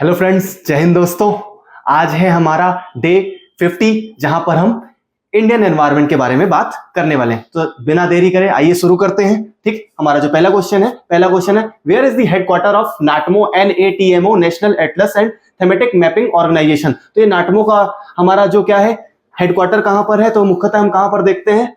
Hello friends, जय हिंद दोस्तों। आज है हमारा डे 50 जहां पर हम इंडियन एनवायरनमेंट के बारे में बात करने वाले हैं। तो बिना देरी करे आइए शुरू करते हैं। ठीक, हमारा जो पहला क्वेश्चन है where is the headquarter of NATMO NATMO national atlas and thematic mapping organisation. तो ये नाटमो का हमारा जो क्या है हेडक्वार्टर कहां पर है, तो मुख्यतः हम कहां पर देखते हैं,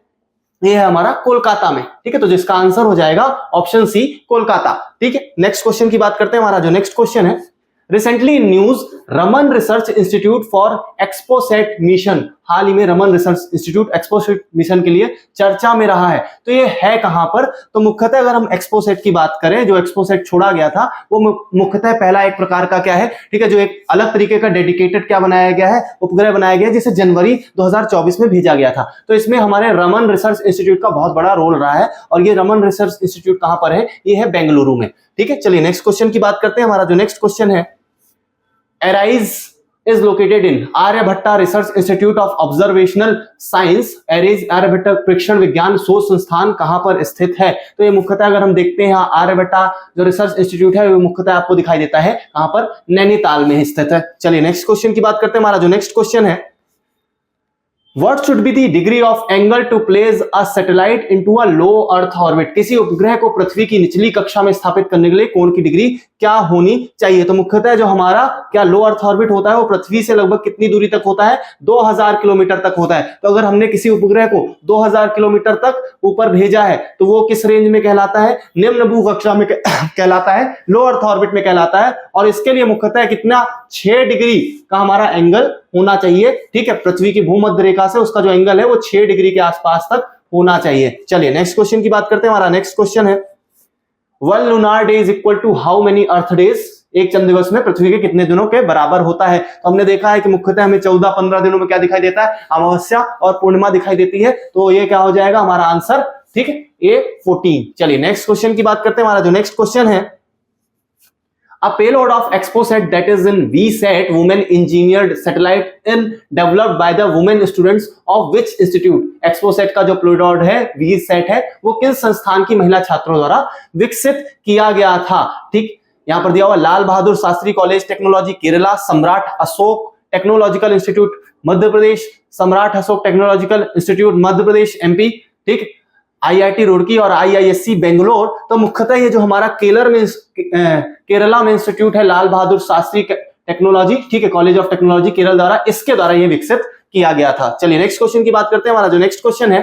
ये है हमारा कोलकाता में। ठीक है, तो जिसका आंसर हो जाएगा ऑप्शन सी, कोलकाता। ठीक है, नेक्स्ट क्वेश्चन की बात करते हैं। हमारा जो नेक्स्ट क्वेश्चन है, recently in news Raman research institute for XPoSat mission, हाल ही में Raman research institute XPoSat mission के लिए चर्चा में रहा है। तो ये है कहां पर, तो मुख्यतः अगर हम एक्सपोसेट की बात करें, जो एक्सपोसेट छोड़ा गया था वो मुख्यतः पहला एक प्रकार का क्या है, ठीक है, जो एक अलग तरीके का डेडिकेटेड क्या बनाया गया है, उपग्रह बनाया गया है, जिसे जनवरी 2024 में भेजा गया था। तो इसमें हमारे रमन रिसर्च इंस्टीट्यूट का बहुत बड़ा रोल रहा है। और ये रमन रिसर्च इंस्टीट्यूट कहां पर है, ये है बेंगलुरु में। ठीक है, चलिए नेक्स्ट क्वेश्चन की बात करते हैं। हमारा जो नेक्स्ट क्वेश्चन है, ARIES is located in Aryabhatta Research Institute of Observational Science. ARIES Aryabhatta प्रेक्षण विज्ञान शोध संस्थान कहां पर स्थित है, तो ये मुख्यतः अगर हम देखते हैं आर्यभट्टा जो रिसर्च इंस्टीट्यूट है वो मुख्यतः आपको दिखाई देता है कहां पर, नैनीताल में स्थित है। चलिए नेक्स्ट क्वेश्चन की बात करते हैं। हमारा जो नेक्स्ट क्वेश्चन है, What should be the degree of angle to place a satellite into a low Earth orbit? किसी उपग्रह को पृथ्वी की निचली कक्षा में स्थापित करने के लिए कोण की डिग्री क्या होनी चाहिए। तो मुख्यतः जो हमारा क्या लो अर्थ ऑर्बिट होता है वो पृथ्वी से लगभग कितनी दूरी तक होता है, 2000 किलोमीटर तक होता है। तो अगर हमने किसी उपग्रह को 2000 किलोमीटर तक ऊपर भेजा है तो वो किस रेंज में कहलाता है, निम्न भू कक्षा में कहलाता है, लो अर्थ ऑर्बिट में कहलाता है। और इसके लिए मुख्यतः कितना, 6 डिग्री का हमारा एंगल होना चाहिए। ठीक है, पृथ्वी की भूमध्य रेखा से उसका जो एंगल है वो 6 डिग्री के आसपास तक होना चाहिए। चलिए नेक्स्ट क्वेश्चन की बात करते हैं। हमारा नेक्स्ट क्वेश्चन है, 1 lunar day is equal to how many earth days? एक चंद्र दिवस में पृथ्वी के कितने दिनों के बराबर होता है। तो हमने देखा है कि मुख्यतः हमें 14-15 दिनों में क्या दिखाई देता है, अमावस्या और पूर्णिमा दिखाई देती है। तो ये क्या हो जाएगा हमारा आंसर, ठीक है, A14। चलिए नेक्स्ट क्वेश्चन की बात करते हैं। हमारा जो नेक्स्ट क्वेश्चन है, A payload of Exposat that is in VSAT, women engineered satellite in developed by the women students of which institute? Exposat का जो पेलोड है, VSAT है, वो किस संस्थान की महिला छात्रों द्वारा विकसित किया गया था। ठीक, यहां पर दिया हुआ लाल बहादुर शास्त्री कॉलेज टेक्नोलॉजी केरला, सम्राट अशोक टेक्नोलॉजिकल इंस्टीट्यूट मध्य प्रदेश, सम्राट Ashok technological institute Madhya Pradesh MP, ठीक, IIT रुड़की और IISc बेंगलोर। तो मुख्यतः ये जो हमारा केरला में इंस्टीट्यूट है लाल बहादुर शास्त्री टेक्नोलॉजी, ठीक है, कॉलेज ऑफ टेक्नोलॉजी केरल द्वारा, इसके द्वारा ये विकसित किया गया था। चलिए नेक्स्ट क्वेश्चन की बात करते हैं। हमारा जो नेक्स्ट क्वेश्चन है,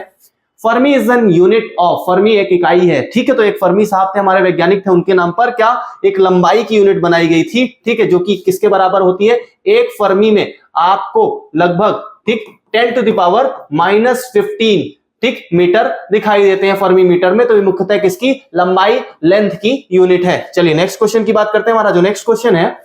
Fermi is an unit of, Fermi एक इकाई है। ठीक है, तो एक फर्मी साहब थे, हमारे वैज्ञानिक थे, उनके नाम पर क्या एक लंबाई की यूनिट बनाई गई थी। ठीक है, जो कि किसके बराबर होती है, एक फर्मी में आपको लगभग, ठीक, 10 to the power -15, ठीक, मीटर दिखाई देते हैं फर्मी मीटर में। तो ये मुख्यतः किसकी लंबाई, लेंथ की यूनिट है। चलिए नेक्स्ट क्वेश्चन की बात करते हैं। हमारा जो नेक्स्ट क्वेश्चन है,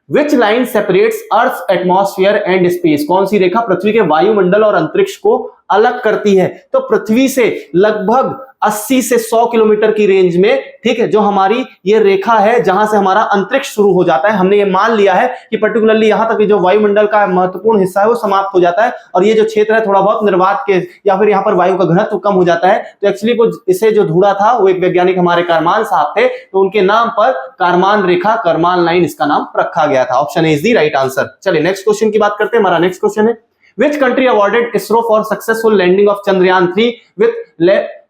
which line separates earth atmosphere and space? कौन सी रेखा पृथ्वी के वायुमंडल और अंतरिक्ष को अलग करती है? तो पृथ्वी से लगभग 80 से 100 किलोमीटर की रेंज में, ठीक है, जो हमारी ये रेखा है जहां से हमारा अंतरिक्ष शुरू हो जाता है, हमने ये मान लिया है कि पर्टिकुलरली यहां तक जो वायुमंडल का महत्वपूर्ण हिस्सा है वो समाप्त हो जाता है, और ये जो क्षेत्र है थोड़ा बहुत निर्वात के या फिर यहाँ पर वायु का घनत्व कम हो जाता है। तो एक्चुअली वो इसे जो ढूंढा था वो एक वैज्ञानिक हमारे कारमान साहब थे, तो उनके नाम पर कारमान रेखा, कारमान लाइन इसका नाम रखा गया था। Option A is the right answer. चलिए नेक्स्ट क्वेश्चन की बात करते हैं। हमारा नेक्स्ट क्वेश्चन है, Which country awarded ISRO for successful landing of Chandrayaan 3 with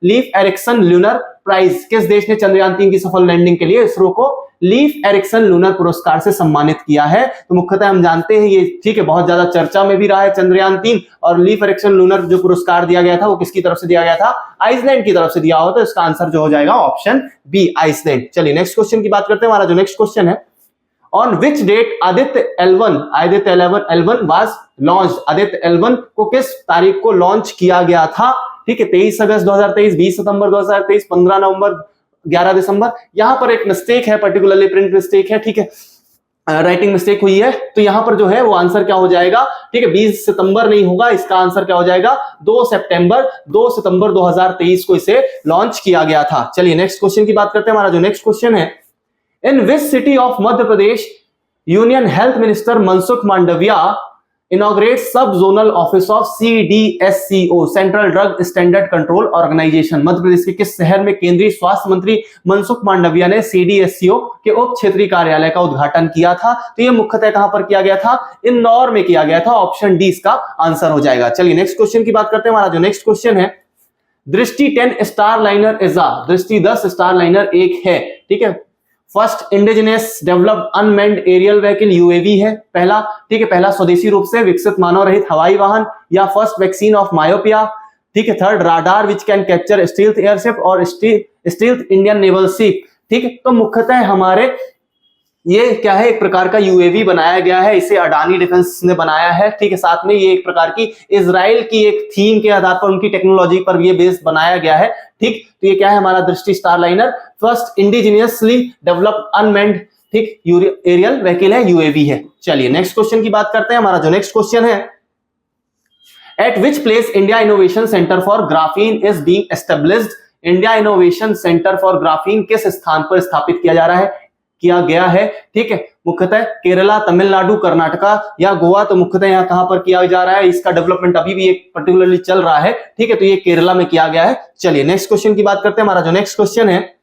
Leif Erikson Lunar Prize? किस देश ने चंद्रयान 3 की सफल लैंडिंग के लिए इसरो को लीफ एरिक्सन लूनर पुरस्कार से सम्मानित किया है? तो मुख्यतः हम जानते हैं ये, ठीक है, बहुत ज्यादा चर्चा में भी रहा है चंद्रयान 3, और लीफ एरिक्सन लूनर जो पुरस्कार दिया गया था वो किसकी तरफ से दिया गया था, आइसलैंड की तरफ से दिया हो। तो इसका आंसर जो हो जाएगा ऑप्शन बी, आइसलैंड। चलिए नेक्स्ट क्वेश्चन की बात करते हैं। हमारा जो नेक्स्ट क्वेश्चन है, On which date Aditya L1 was launched? Aditya L1 को किस तारीख को लॉन्च किया गया था? ठीक है, 23 अगस्त 2023, 20 सितंबर 2023, 15 नवंबर, 11 दिसंबर। यहां पर एक मिस्टेक है, पर्टिकुलरली प्रिंट मिस्टेक है, ठीक है, राइटिंग मिस्टेक हुई है। तो यहां पर जो है वो आंसर क्या हो जाएगा, ठीक है, 20 सितंबर नहीं होगा, इसका आंसर क्या हो जाएगा, 2 सितंबर 2023 को इसे लॉन्च किया गया था। चलिए नेक्स्ट क्वेश्चन की बात करते हैं। हमारा जो नेक्स्ट क्वेश्चन है, In which city of Madhya Pradesh Union Health Minister Mansukh Mandavia inaugurate sub zonal office of CDSCO central drug standard control organisation. Madhya Pradesh के किस शहर में केंद्रीय स्वास्थ्य मंत्री मनसुख मांडविया ने CDSCO के उप क्षेत्रीय कार्यालय का उद्घाटन किया था? तो ये मुख्यतः कहां पर किया गया था? इंदौर में किया गया था। ऑप्शन डी इसका आंसर हो जाएगा। चलिए नेक्स्ट क्वेश्चन की बात करते हैं। हमारा जो नेक्स्ट क्वेश्चन है, दृष्टि 10 स्टार लाइनर इज अ, दृष्टि 10 स्टार लाइनर एक है, ठीक है। First indigenous developed unmanned aerial vehicle UAV है पहला, ठीक है, पहला स्वदेशी रूप से विकसित मानव रहित हवाई वाहन, या फर्स्ट वैक्सीन ऑफ मायोपिया, ठीक है। Third, radar which can capture stealth airship और स्टील्थ इंडियन नेवल शिप, ठीक है। तो मुख्यतः हमारे ये क्या है, एक प्रकार का UAV बनाया गया है, इसे अडानी डिफेंस ने बनाया है, ठीक है। साथ में ये एक प्रकार की इजराइल की एक थीम के आधार पर, उनकी टेक्नोलॉजी पर ये बेस्ड बनाया गया है, ठीक। तो ये क्या है हमारा दृष्टि star liner, first indigenously developed unmanned, ठीक, एरियल व्हीकल है, UAV है। चलिए नेक्स्ट क्वेश्चन की बात करते हैं। हमारा जो नेक्स्ट क्वेश्चन है, eight which place India innovation centre for graphene is being established. India innovation centre for graphene किस स्थान पर स्थापित किया गया है, ठीक है। मुख्यतः केरला, तमिलनाडु, कर्नाटका या गोवा। तो मुख्यतः यहाँ कहां पर किया जा रहा है, इसका डेवलपमेंट अभी भी एक पर्टिकुलरली चल रहा है, ठीक है। तो ये केरला में किया गया है। चलिए नेक्स्ट क्वेश्चन की बात करते हैं। हमारा जो नेक्स्ट क्वेश्चन है,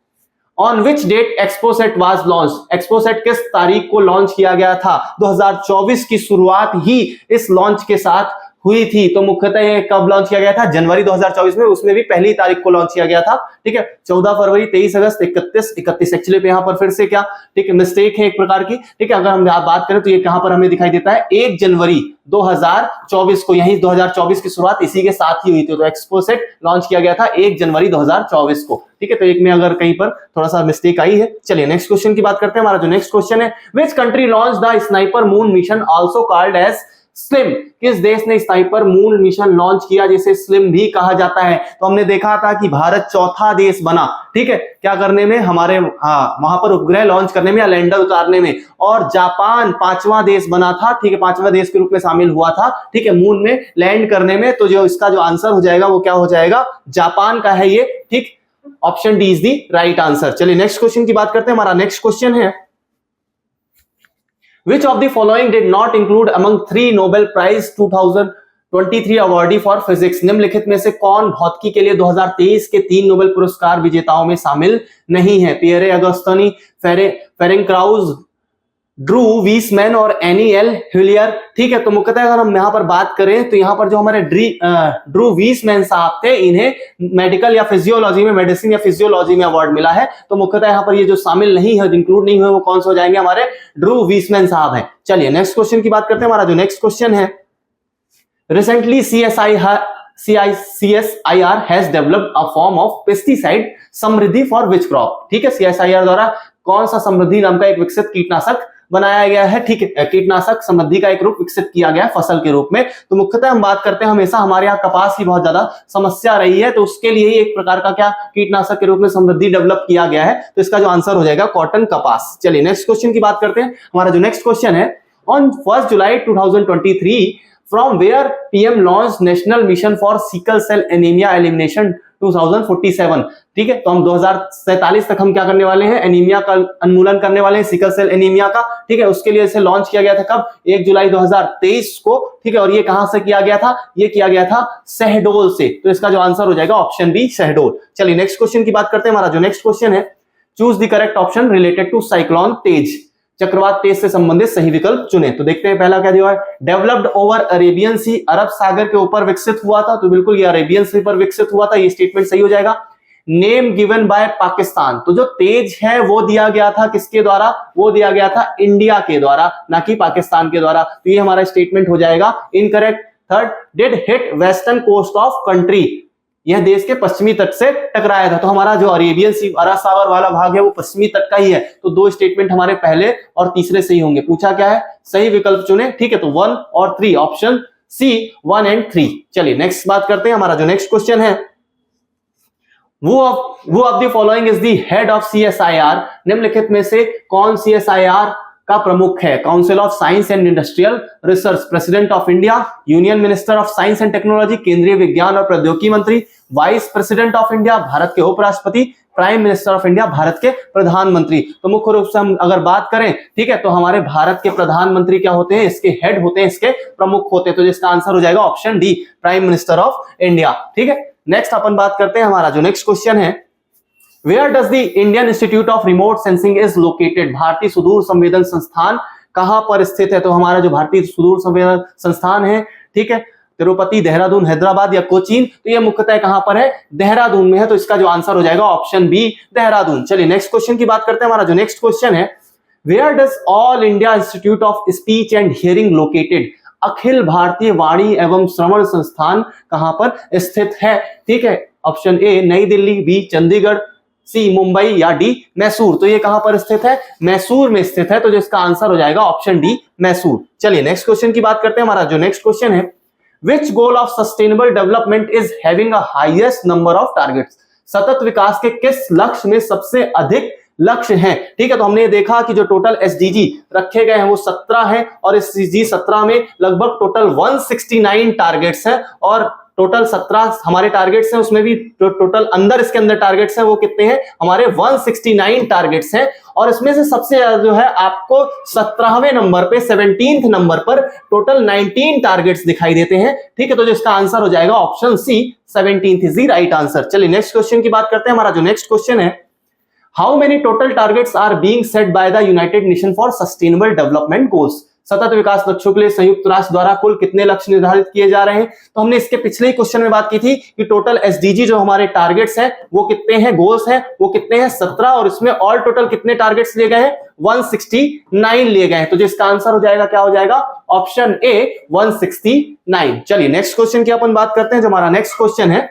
on which date XPoSat was launch. XPoSat किस तारीख को लॉन्च किया गया था? 2024 की शुरुआत ही इस लॉन्च के साथ हुई थी। तो मुख्यतः ये कब लॉन्च किया गया था? जनवरी 2024 में, उसमें भी पहली तारीख को लॉन्च किया गया था, ठीक है। 14 फरवरी, 23 अगस्त, 31 एक्चुअली यहाँ पर फिर से क्या, ठीक है, मिस्टेक है एक प्रकार की, ठीक है। अगर हम बात करें तो ये कहां पर हमें दिखाई देता है, 1 जनवरी 2024 को, यही 2024 की शुरुआत इसी के साथ ही हुई थी। तो एक्सपोसेट लॉन्च किया गया था 1 जनवरी 2024 को, ठीक है। तो एक में अगर कहीं पर थोड़ा सा मिस्टेक आई है। चलिए नेक्स्ट क्वेश्चन की बात करते हैं। हमारा जो नेक्स्ट क्वेश्चन है, which country launch the sniper moon mission also called as SLIM. किस देश ने स्नाइपर मून मिशन लॉन्च किया जिसे स्लिम भी कहा जाता है? तो हमने देखा था कि भारत चौथा देश बना, ठीक है, क्या करने में, हमारे वहां पर उपग्रह लॉन्च करने में या लैंडर उतारने में, और जापान 5वां देश बना था, ठीक है, 5वां देश के रूप में शामिल हुआ था, ठीक है, मून में लैंड करने में। तो जो इसका जो आंसर हो जाएगा वो क्या हो जाएगा, जापान का है ये, ठीक। Option D is the right answer. चलिए नेक्स्ट क्वेश्चन की बात करते हैं। हमारा नेक्स्ट क्वेश्चन है, Which of the following did not include among 3 Nobel Prize 2023 awardee for physics? निम्नलिखित में से कौन भौतिकी के लिए 2023 के 3 नोबेल पुरस्कार विजेताओं में शामिल नहीं है? Pierre Agostini, Ferenc Krausz, Drew Weissman और एनी एल हुलियर, ठीक है। तो मुख्यतः अगर हम यहाँ पर बात करें तो यहाँ पर जो हमारे ड्रू वीसमैन साहब थे, इन्हें मेडिकल या फिजियोलॉजी में, मेडिसिन या फिजियोलॉजी में अवार्ड मिला है। तो मुख्यतः यहाँ पर ये जो शामिल नहीं है, इंक्लूड नहीं हुए, वो कौन से हो जाएंगे, हमारे ड्रू वीसमैन साहब हैं। चलिए नेक्स्ट क्वेश्चन की बात करते हैं। हमारा जो नेक्स्ट क्वेश्चन है, recently CSIR has developed a form of pesticide Samriddhi for which crop, ठीक है। CSIR द्वारा कौन सा समृद्धि नाम का एक विकसित कीटनाशक बनाया गया है, ठीक है। कीटनाशक समृद्धि का एक रूप विकसित किया गया है फसल के रूप में। तो मुख्यतः हम बात करते हैं, हमेशा हमारे यहाँ कपास की बहुत ज्यादा समस्या रही है, तो उसके लिए ही एक प्रकार का क्या कीटनाशक के रूप में समृद्धि डेवलप किया गया है। तो इसका जो आंसर हो जाएगा कॉटन, कपास। चलिए नेक्स्ट क्वेश्चन की बात करते हैं। हमारा जो नेक्स्ट क्वेश्चन है, on 1 July 2023 from where PM launch National Mission for Sickle cell Anaemia Elimination 2047, ठीक है। तो हम 2047 तक हम क्या करने वाले हैं, एनीमिया का उन्मूलन करने वाले हैं, सिकल सेल एनीमिया का, ठीक है। उसके लिए इसे लॉन्च किया गया था कब, 1 जुलाई 2023 को, ठीक है। और ये कहां से किया गया था, ये किया गया था शहडोल से। तो इसका जो आंसर हो जाएगा ऑप्शन बी, शहडोल। चलिए नेक्स्ट क्वेश्चन की बात करते हैं। हमारा जो नेक्स्ट क्वेश्चन है, choose the correct option related to cyclone Tej. चक्रवात तेज से संबंधित सही विकल्प चुने। तो देखते हैं पहला क्या दिया है, डेवलप्ड ओवर अरेबियन सी, अरब सागर के ऊपर विकसित हुआ था। तो बिल्कुल ये अरेबियन सी पर विकसित हुआ था, ये स्टेटमेंट सही हो जाएगा। नेम गिवन बाय पाकिस्तान, तो जो तेज है वो दिया गया था किसके द्वारा, वो दिया गया था इंडिया के द्वारा, ना कि पाकिस्तान के द्वारा। तो ये हमारा स्टेटमेंट हो जाएगा incorrect. Third, did hit western coast of country, यह देश के पश्चिमी तट से टकराया था। तो हमारा जो अरेबियन सी, अरब सागर वाला भाग है वो पश्चिमी तट का ही है। तो 2 स्टेटमेंट हमारे पहले और तीसरे सही होंगे। पूछा क्या है, सही विकल्प चुने, ठीक है। तो 1 और 3, ऑप्शन सी 1 और 3। चलिए नेक्स्ट बात करते हैं। हमारा जो नेक्स्ट क्वेश्चन है, Who of the following is the head of CSIR? निम्नलिखित में से कौन CSIR का प्रमुख है? Council of science and industrial research, president of India, union minister of science and technology, केंद्रीय विज्ञान और प्रौद्योगिकी मंत्री, vice president of India, Bharat के उपराष्ट्रपति, prime minister of India, Bharat के प्रधानमंत्री। तो मुख्य रूप से हम अगर बात करें, ठीक है, तो हमारे भारत के प्रधानमंत्री क्या होते हैं? इसके हेड होते हैं, इसके प्रमुख होते हैं। तो जिसका आंसर हो जाएगा option D, prime minister of India. ठीक है, नेक्स्ट अपन बात करते हैं, हमारा जो नेक्स्ट क्वेश्चन है, where does the Indian Institute of Remote Sensing is located? भारतीय सुदूर संवेदन संस्थान कहां पर स्थित है? तो हमारा जो भारतीय सुदूर संवेदन संस्थान है, ठीक है, तिरुपति, देहरादून, हैदराबाद या कोचीन, तो ये मुख्यतः कहां पर है? देहरादून में है। तो इसका जो आंसर हो जाएगा ऑप्शन बी, देहरादून। चलिए नेक्स्ट क्वेश्चन की बात करते हैं, हमारा जो नेक्स्ट क्वेश्चन है, where does all India institute of speech and hearing located? अखिल भारतीय वाणी एवं श्रवण संस्थान कहां पर स्थित है? ठीक है, ऑप्शन ए नई दिल्ली, बी चंडीगढ़, सी मुंबई या डी मैसूर। तो ये कहां पर स्थित है? मैसूर में स्थित है। तो जिसका आंसर हो जाएगा ऑप्शन डी, मैसूर। चलिए नेक्स्ट क्वेश्चन की बात करते हैं, हमारा जो नेक्स्ट क्वेश्चन है, which goal of sustainable development is having a highest number of targets? सतत विकास के किस लक्ष्य में सबसे अधिक लक्ष्य हैं? ठीक है, तो हमने ये देखा कि जो टोटल एसडीजी रखे गए हैं वो 17 है, और इस एसडीजी 17 में लगभग टोटल 169 टारगेट्स है, और टोटल 17 हमारे टारगेट्स हैं, उसमें भी टोटल अंदर इसके अंदर टारगेट्स हैं वो कितने हैं? हमारे 169 टारगेट्स हैं। और इसमें से सबसे ज्यादा जो है आपको 17वें नंबर पे, 17th नंबर पर टोटल 19 टारगेट्स दिखाई देते हैं। ठीक है, तो जो इसका आंसर हो जाएगा option C, 17th is the right answer. चलिए नेक्स्ट क्वेश्चन की बात करते हैं, हमारा जो नेक्स्ट क्वेश्चन है, how many total targets are being set by the United Nation for sustainable development goals? सतत विकास लक्ष्यों के लिए संयुक्त राष्ट्र द्वारा कुल कितने लक्ष्य निर्धारित किए जा रहे हैं? तो हमने इसके पिछले ही क्वेश्चन में बात की थी कि टोटल एसडीजी जो हमारे टारगेट्स हैं वो कितने हैं, गोल्स हैं वो कितने हैं? 17, और इसमें ऑल टोटल कितने टारगेट्स लिए गए हैं? 169 लिए गए हैं। तो जिसका आंसर हो जाएगा क्या हो जाएगा? Option A, 169। चलिए नेक्स्ट क्वेश्चन की अपन बात करते हैं, जो हमारा नेक्स्ट क्वेश्चन है,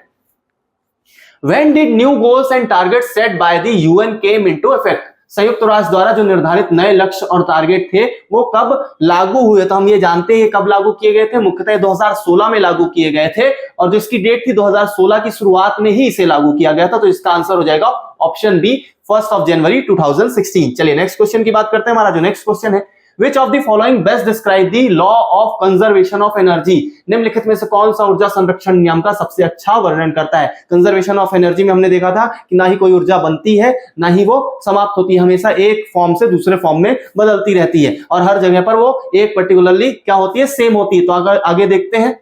When did new goals and targets set by the UN came into effect? संयुक्त राष्ट्र द्वारा जो निर्धारित नए लक्ष्य और टारगेट थे वो कब लागू हुए? तो हम ये जानते हैं कब लागू किए गए थे, मुख्यतः 2016 में लागू किए गए थे, और जो इसकी डेट थी 2016 की शुरुआत में ही इसे लागू किया गया था। तो इसका आंसर हो जाएगा ऑप्शन बी, 1 जनवरी 2016। चलिए नेक्स्ट क्वेश्चन की बात करते हैं, हमारा जो नेक्स्ट क्वेश्चन है, Which of the following best describe the law of conservation of energy? निम्नलिखित में से कौन सा ऊर्जा संरक्षण नियम का सबसे अच्छा वर्णन करता है? कंजर्वेशन ऑफ एनर्जी में हमने देखा था कि ना ही कोई ऊर्जा बनती है ना ही वो समाप्त होती है, हमेशा एक फॉर्म से दूसरे फॉर्म में बदलती रहती है, और हर जगह पर वो एक पर्टिकुलरली क्या होती है? सेम होती है। तो अगर आगे देखते हैं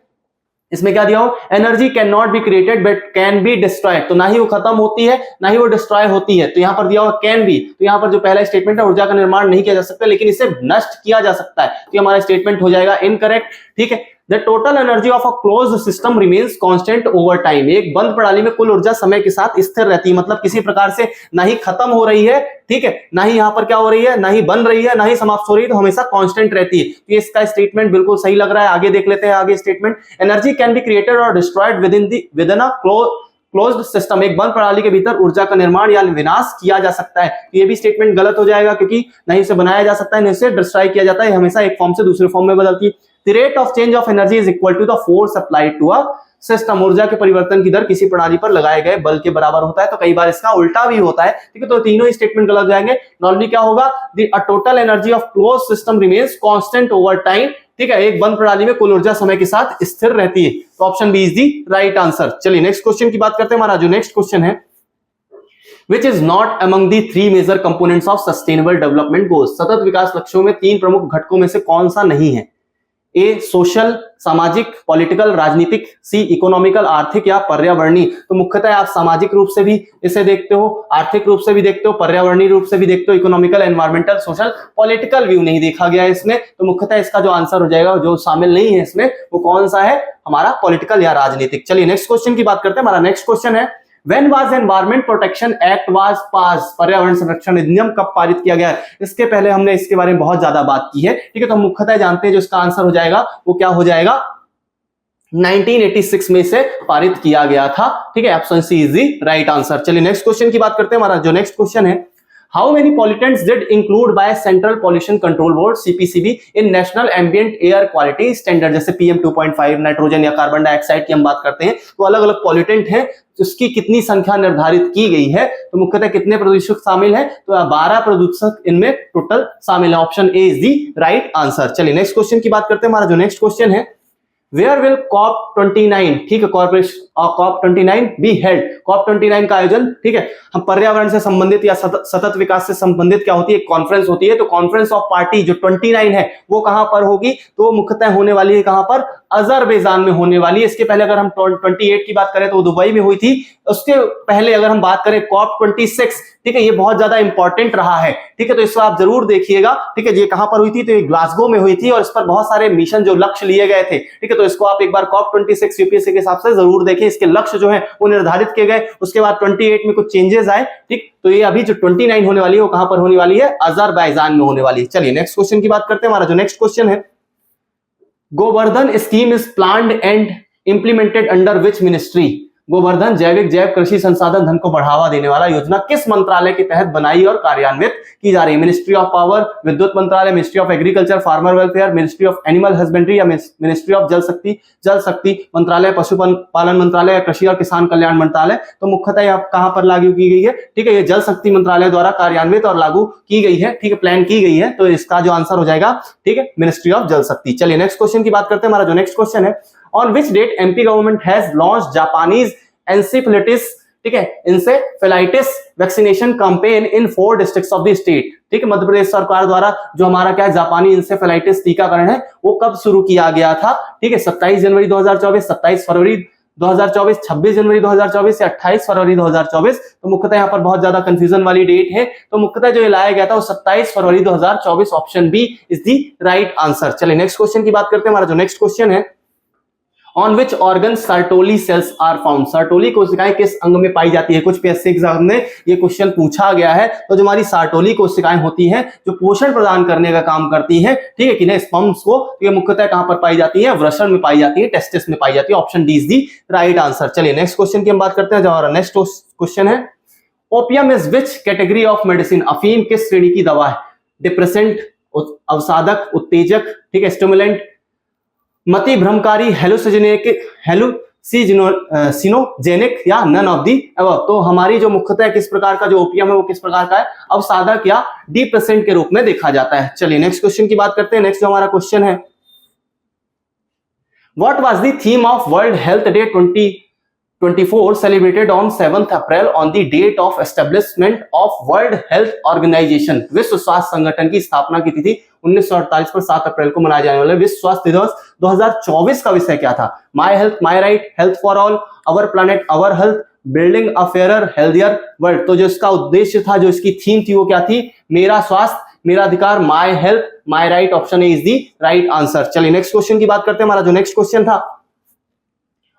इसमें क्या दिया हो, energy can not be created but can be destroyed. तो ना ही वो खत्म होती है ना ही वो डिस्ट्रॉय होती है। तो यहाँ पर दिया हुआ कैन बी, तो यहाँ पर जो पहला स्टेटमेंट है, ऊर्जा का निर्माण नहीं किया जा सकता लेकिन इसे नष्ट किया जा सकता है, तो हमारा स्टेटमेंट हो जाएगा इनकरेक्ट। ठीक है, the total energy of a closed system remains constant over time. एक बंद प्रणाली में कुल ऊर्जा समय के साथ स्थिर रहती है, मतलब किसी प्रकार से ना ही खत्म हो रही है, ठीक है, ना ही यहाँ पर क्या हो रही है, ना ही बन रही है, ना ही समाप्त हो रही है, तो हमेशा कांस्टेंट रहती है। तो इसका स्टेटमेंट बिल्कुल सही लग रहा है। आगे देख लेते हैं आगे statement, energy can be created और destroyed within a closed system. एक बंद प्रणाली के भीतर ऊर्जा का निर्माण या विनाश किया जा सकता है। ये भी स्टेटमेंट गलत हो जाएगा, क्योंकि नहीं इसे बनाया जा सकता है नहीं इसे डिस्ट्रॉय किया जाता है, हमेशा एक फॉर्म से दूसरे फॉर्म में बदलती है। The rate of change of energy is equal to the force applied to a system। ऊर्जा के परिवर्तन की दर किसी प्रणाली पर लगाए गए बल के बराबर होता है। तो कई बार इसका उल्टा भी होता है, ठीक है, तो तीनों ही स्टेटमेंट गलत जाएंगे। नॉर्मली क्या होगा, the total energy of closed system remains constant over time। ठीक है, एक बंद प्रणाली में कुल ऊर्जा समय के साथ स्थिर रहती है। तो option B is the right answer. चलिए नेक्स्ट क्वेश्चन की बात करते हैं, हमारा जो नेक्स्ट क्वेश्चन है, Which is not among the 3 major components of sustainable development goals? सतत विकास लक्ष्यों में 3 प्रमुख घटकों में से कौन सा नहीं है? ए सोशल, सामाजिक, पॉलिटिकल, राजनीतिक, सी इकोनॉमिकल, आर्थिक या पर्यावरणीय। तो मुख्यतः आप सामाजिक रूप से भी इसे देखते हो, आर्थिक रूप से भी देखते हो, पर्यावरणीय रूप से भी देखते हो, economical, environmental, social, political view नहीं देखा गया है इसमें। तो मुख्यतः इसका जो आंसर हो जाएगा, जो शामिल नहीं है इसमें, वो कौन सा है? हमारा पॉलिटिकल या राजनीतिक। चलिए नेक्स्ट क्वेश्चन की बात करते हैं, हमारा नेक्स्ट क्वेश्चन है, When was Environment Protection Act was passed? पर्यावरण संरक्षण अधिनियम कब पारित किया गया है? इसके पहले हमने इसके बारे में बहुत ज्यादा बात की है, ठीक है, तो हम मुख्यतः जानते हैं जो इसका आंसर हो जाएगा वो क्या हो जाएगा, 1986 में से पारित किया गया था। ठीक है, option C is the right answer. चलिए नेक्स्ट क्वेश्चन की बात करते हैं, हमारा जो नेक्स्ट क्वेश्चन है, how many pollutants did include by central pollution control board CPCB in national ambient air quality standard, जैसे पीएम 2.5, नाइट्रोजन या कार्बन डाइऑक्साइड की हम बात करते हैं, तो अलग अलग पॉल्यूटेंट हैं, उसकी कितनी संख्या निर्धारित की गई है, तो मुख्यतः कितने प्रदूषक शामिल है, तो 12 प्रदूषक इनमें टोटल शामिल है। Option A is the right answer. चलिए नेक्स्ट क्वेश्चन की बात करते हैं। हमारा जो नेक्स्ट क्वेश्चन है, वेयर विल COP29, ठीक है, corporation COP29 be held, COP29 का आयोजन, ठीक है, हम पर्यावरण से संबंधित या सतत विकास से संबंधित क्या होती है, कॉन्फ्रेंस होती है, तो कॉन्फ्रेंस ऑफ पार्टी जो 29 है वो कहां पर होगी, तो मुख्यतः होने वाली है कहां पर, अजरबैजान में होने वाली है। इसके पहले अगर हम 28 की बात करें तो दुबई में हुई थी। उसके पहले अगर हम बात करें COP26, ठीक है, ये बहुत ज्यादा इंपॉर्टेंट रहा है, ठीक है, तो इसको आप जरूर देखिएगा, ठीक है। ये कहां पर हुई थी, तो ये ग्लासगो में हुई थी और इस पर बहुत सारे मिशन जो लक्ष्य लिए गए थे, ठीक है, तो इसको आप एक बार COP26 यूपीएससी के हिसाब से जरूर देखें, इसके लक्ष्य जो है वो निर्धारित किए गए। उसके बाद 28 में कुछ चेंजेस आए, ठीक, तो ये अभी जो 29 होने वाली है वो कहां पर होने वाली है, अजरबैजान में होने वाली है। चलिए नेक्स्ट क्वेश्चन की बात करते हैं। हमारा जो नेक्स्ट क्वेश्चन है, Govardhan scheme is planned and implemented under which ministry, Govardhan जैविक जैव कृषि संसाधन धन को बढ़ावा देने वाला योजना किस मंत्रालय के तहत बनाई और कार्यान्वित की जा रही है, मिनिस्ट्री ऑफ पावर, विद्युत मंत्रालय, ministry of agriculture farmer welfare, ministry of animal husbandry या मिनिस्ट्री ऑफ जल शक्ति मंत्रालय, पशुपालन मंत्रालय या कृषि और किसान कल्याण मंत्रालय, तो मुख्यतः यह कहां पर लागू की गई है, ठीक है, ये जल शक्ति मंत्रालय द्वारा कार्यान्वित और लागू की गई है, ठीक है, प्लान की गई है, तो इसका जो आंसर हो जाएगा, ठीक है, मिनिस्ट्री ऑफ जल शक्ति। चलिए नेक्स्ट क्वेश्चन की बात करते हैं। हमारा जो नेक्स्ट क्वेश्चन है, on which date MP government has launched Japanese encephalitis, ठीक है, encephalitis vaccination campaign in 4 districts of the state, ठीक है, मध्य प्रदेश सरकार द्वारा जो हमारा क्या है जापानी इंसेफेलाइटिस टीकाकरण है वो कब शुरू किया गया था, ठीक है, 27 जनवरी 2024, 27 फरवरी 2024, 26 जनवरी 2024 या 28 फरवरी 2024, तो मुख्यतः यहाँ पर बहुत ज्यादा कंफ्यूजन वाली डेट है, तो मुख्यतः जो लाया गया था वो 27 फरवरी 2024, option B is the right answer. चलिए नेक्स्ट क्वेश्चन की बात करते हैं। हमारा जो नेक्स्ट क्वेश्चन है, on which organ Sertoli cells are found, Sertoli कोशिकाएं किस अंग में पाई जाती है, कुछ पीएससी एग्जाम में ये क्वेश्चन पूछा गया है, तो जो हमारी सर्टोली कोशिकाएं होती हैं जो पोषण प्रदान करने का काम करती हैं, ठीक है, किन्हें, स्पर्म्स को, ये मुख्यतः कहां पर पाई जाती है, वृषण में पाई जाती है, टेस्टिस में पाई जाती है, option D is the right answer. चलिए नेक्स्ट क्वेश्चन की हम बात करते हैं। जो हमारा नेक्स्ट क्वेश्चन है, opium is which category of medicine, अफीम किस श्रेणी की दवा है, डिप्रेसेंट, अवसादक, उत्तेजक, ठीक है, स्टिमुलेंट, मति भ्रमकारी, हेलुसिनोजेनिक या नन ऑफ दी अबव, तो हमारी जो मुख्यतः किस प्रकार का जो ओपियम है वो किस प्रकार का है, अवसादक या डिप्रेसेंट के रूप में देखा जाता है। चलिए नेक्स्ट क्वेश्चन की बात करते हैं। नेक्स्ट जो हमारा क्वेश्चन है, what was the theme of world health day 2024 celebrated on 7th April on the date of establishment of World Health Organization, विश्व स्वास्थ्य संगठन की स्थापना की तिथि 1948 पर 7 अप्रैल को मनाया जाने वाला विश्व स्वास्थ्य दिवस 2024 का विषय क्या था, my health my right, health for all, our planet our health, building a fairer healthier world, तो जो इसका उद्देश्य था, जो इसकी थीम थी वो क्या थी, मेरा स्वास्थ्य मेरा अधिकार, my health my right, option A is the right answer. चलिए नेक्स्ट क्वेश्चन की बात करते हैं। हमारा जो नेक्स्ट क्वेश्चन था,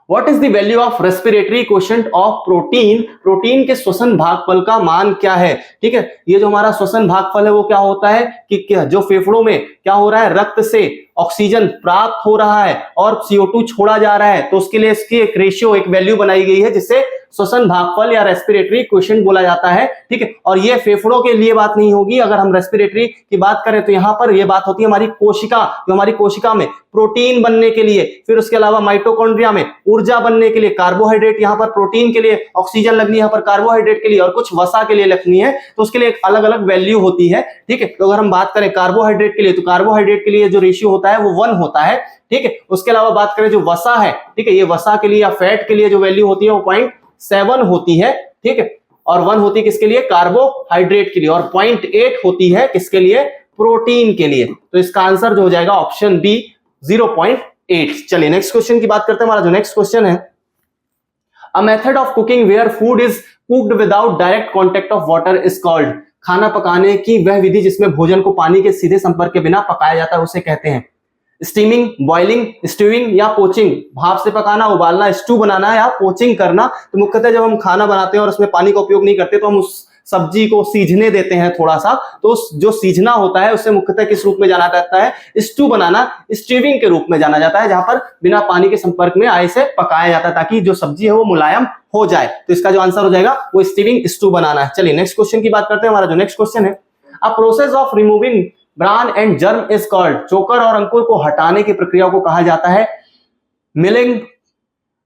What is the value of respiratory quotient of protein? Protein के श्वसन भागफल का मान क्या है, ठीक है, ये जो हमारा श्वसन भागफल है वो क्या होता है कि जो फेफड़ों में क्या हो रहा है, रक्त से ऑक्सीजन प्राप्त हो रहा है और CO2 छोड़ा जा रहा है, तो उसके लिए इसकी एक रेशियो, एक वैल्यू बनाई गई है जिसे श्वसन भागफल या रेस्पिरेटरी क्वोशिएंट बोला जाता है, ठीक है, और ये फेफड़ों के लिए बात नहीं होगी। अगर हम रेस्पिरेटरी की बात करें तो यहाँ पर ये बात होती है हमारी कोशिका, जो हमारी कोशिका में प्रोटीन बनने के लिए, फिर उसके अलावा माइटोकॉन्ड्रिया में ऊर्जा बनने के लिए, कार्बोहाइड्रेट यहाँ पर प्रोटीन के लिए ऑक्सीजन लगनी है, यहाँ पर कार्बोहाइड्रेट के लिए और कुछ वसा के लिए लगनी है, तो उसके लिए एक अलग अलग वैल्यू होती है, ठीक है। तो अगर हम बात करें कार्बोहाइड्रेट के लिए, तो कार्बोहाइड्रेट के लिए जो रेशियो होता है वो 1 होता है, ठीक है। उसके अलावा बात करें जो वसा है, ठीक है, ये वसा के लिए या फैट के लिए जो वैल्यू होती है वो 0.7 होती है, ठीक है, और 1 होती है किसके लिए, कार्बोहाइड्रेट के लिए, और 0.8 होती है किसके लिए, प्रोटीन के लिए। तो इसका आंसर जो हो जाएगा ऑप्शन बी 0.8। चलिए नेक्स्ट क्वेश्चन की बात करते हैं। हमारा जो नेक्स्ट क्वेश्चन है, a method of cooking where food is cooked without direct contact of water is called, खाना पकाने की वह विधि जिसमें भोजन को पानी के सीधे संपर्क के बिना पकाया जाता है उसे कहते हैं स्टीमिंग, बॉइलिंग, स्ट्यूइंग या पोचिंग, भाप से पकाना, उबालना, स्टू बनाना या पोचिंग करना। तो मुख्यतः जब हम खाना बनाते हैं और उसमें पानी का उपयोग नहीं करते तो हम उस सब्जी को सीझने देते हैं थोड़ा सा, तो जो सीझना होता है उसे मुख्यतः किस रूप में जाना जाता है? स्टू बनाना, स्टीविंग के रूप में जाना जाता है, जहां पर बिना पानी के संपर्क में आए से पकाया जाता है ताकि जो सब्जी है वो मुलायम हो जाए। तो इसका जो आंसर हो जाएगा वो स्टीविंग स्टू बनाना है। चलिए नेक्स्ट क्वेश्चन की बात करते हैं। हमारा जो नेक्स्ट क्वेश्चन है, a process of removing bran and germ is called, चोकर और अंकुर को हटाने की प्रक्रिया को कहा जाता है मिलिंग,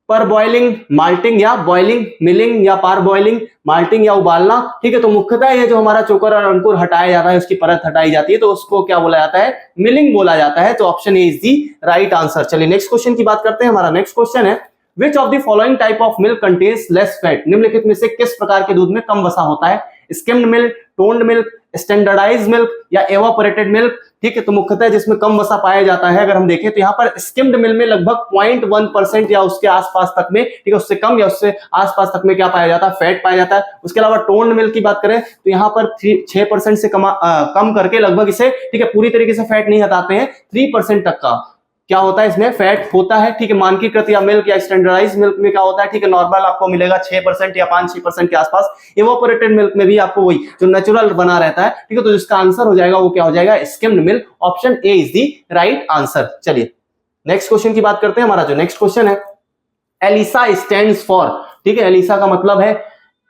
पर बॉइलिंग, माल्टिंग या बॉइलिंग, मिलिंग या पार बॉइलिंग, माल्टिंग या उबालना। ठीक है, तो मुख्यतः ये जो हमारा चोकर और अंकुर हटाया जाता है, उसकी परत हटाई जाती है, तो उसको क्या बोला जाता है? मिलिंग बोला जाता है। तो option A is the right answer. चलिए नेक्स्ट क्वेश्चन की बात करते हैं। हमारा नेक्स्ट क्वेश्चन है, which of the following type of milk contains less fat, निम्नलिखित में से किस प्रकार के दूध में कम वसा होता है? Skimmed milk, toned milk, standardised milk या एवापोरेटेड मिल्क। ठीक है, तो मुख्यतः जिसमें कम वसा पाया जाता है, अगर हम देखें तो यहाँ पर स्किम्ड मिल्क में लगभग 0.1% या उसके आसपास तक में, ठीक है, उससे कम या उससे आसपास तक में क्या पाया जाता है? फैट पाया जाता है। उसके अलावा टोन्ड मिल्क की बात करें तो यहाँ पर 6% से कम करके लगभग इसे, ठीक है, पूरी तरीके से फैट नहीं हटाते हैं, 3% तक का क्या होता है इसमें फैट होता है। ठीक है, मानकीकृत या मिल्क या स्टैंडर्डाइज्ड मिल्क में क्या होता है? ठीक है, नॉर्मल आपको मिलेगा 6% या 5-6% के आसपास। इवापोरेटेड मिल्क में भी आपको वही जो नेचुरल बना रहता है। ठीक है, तो जिसका आंसर हो जाएगा वो क्या हो जाएगा? Skimmed milk. Option A is the right answer. चलिए नेक्स्ट क्वेश्चन की बात करते हैं। हमारा जो नेक्स्ट क्वेश्चन है, एलिसा स्टैंड्स फॉर, ठीक है, एलिसा का मतलब है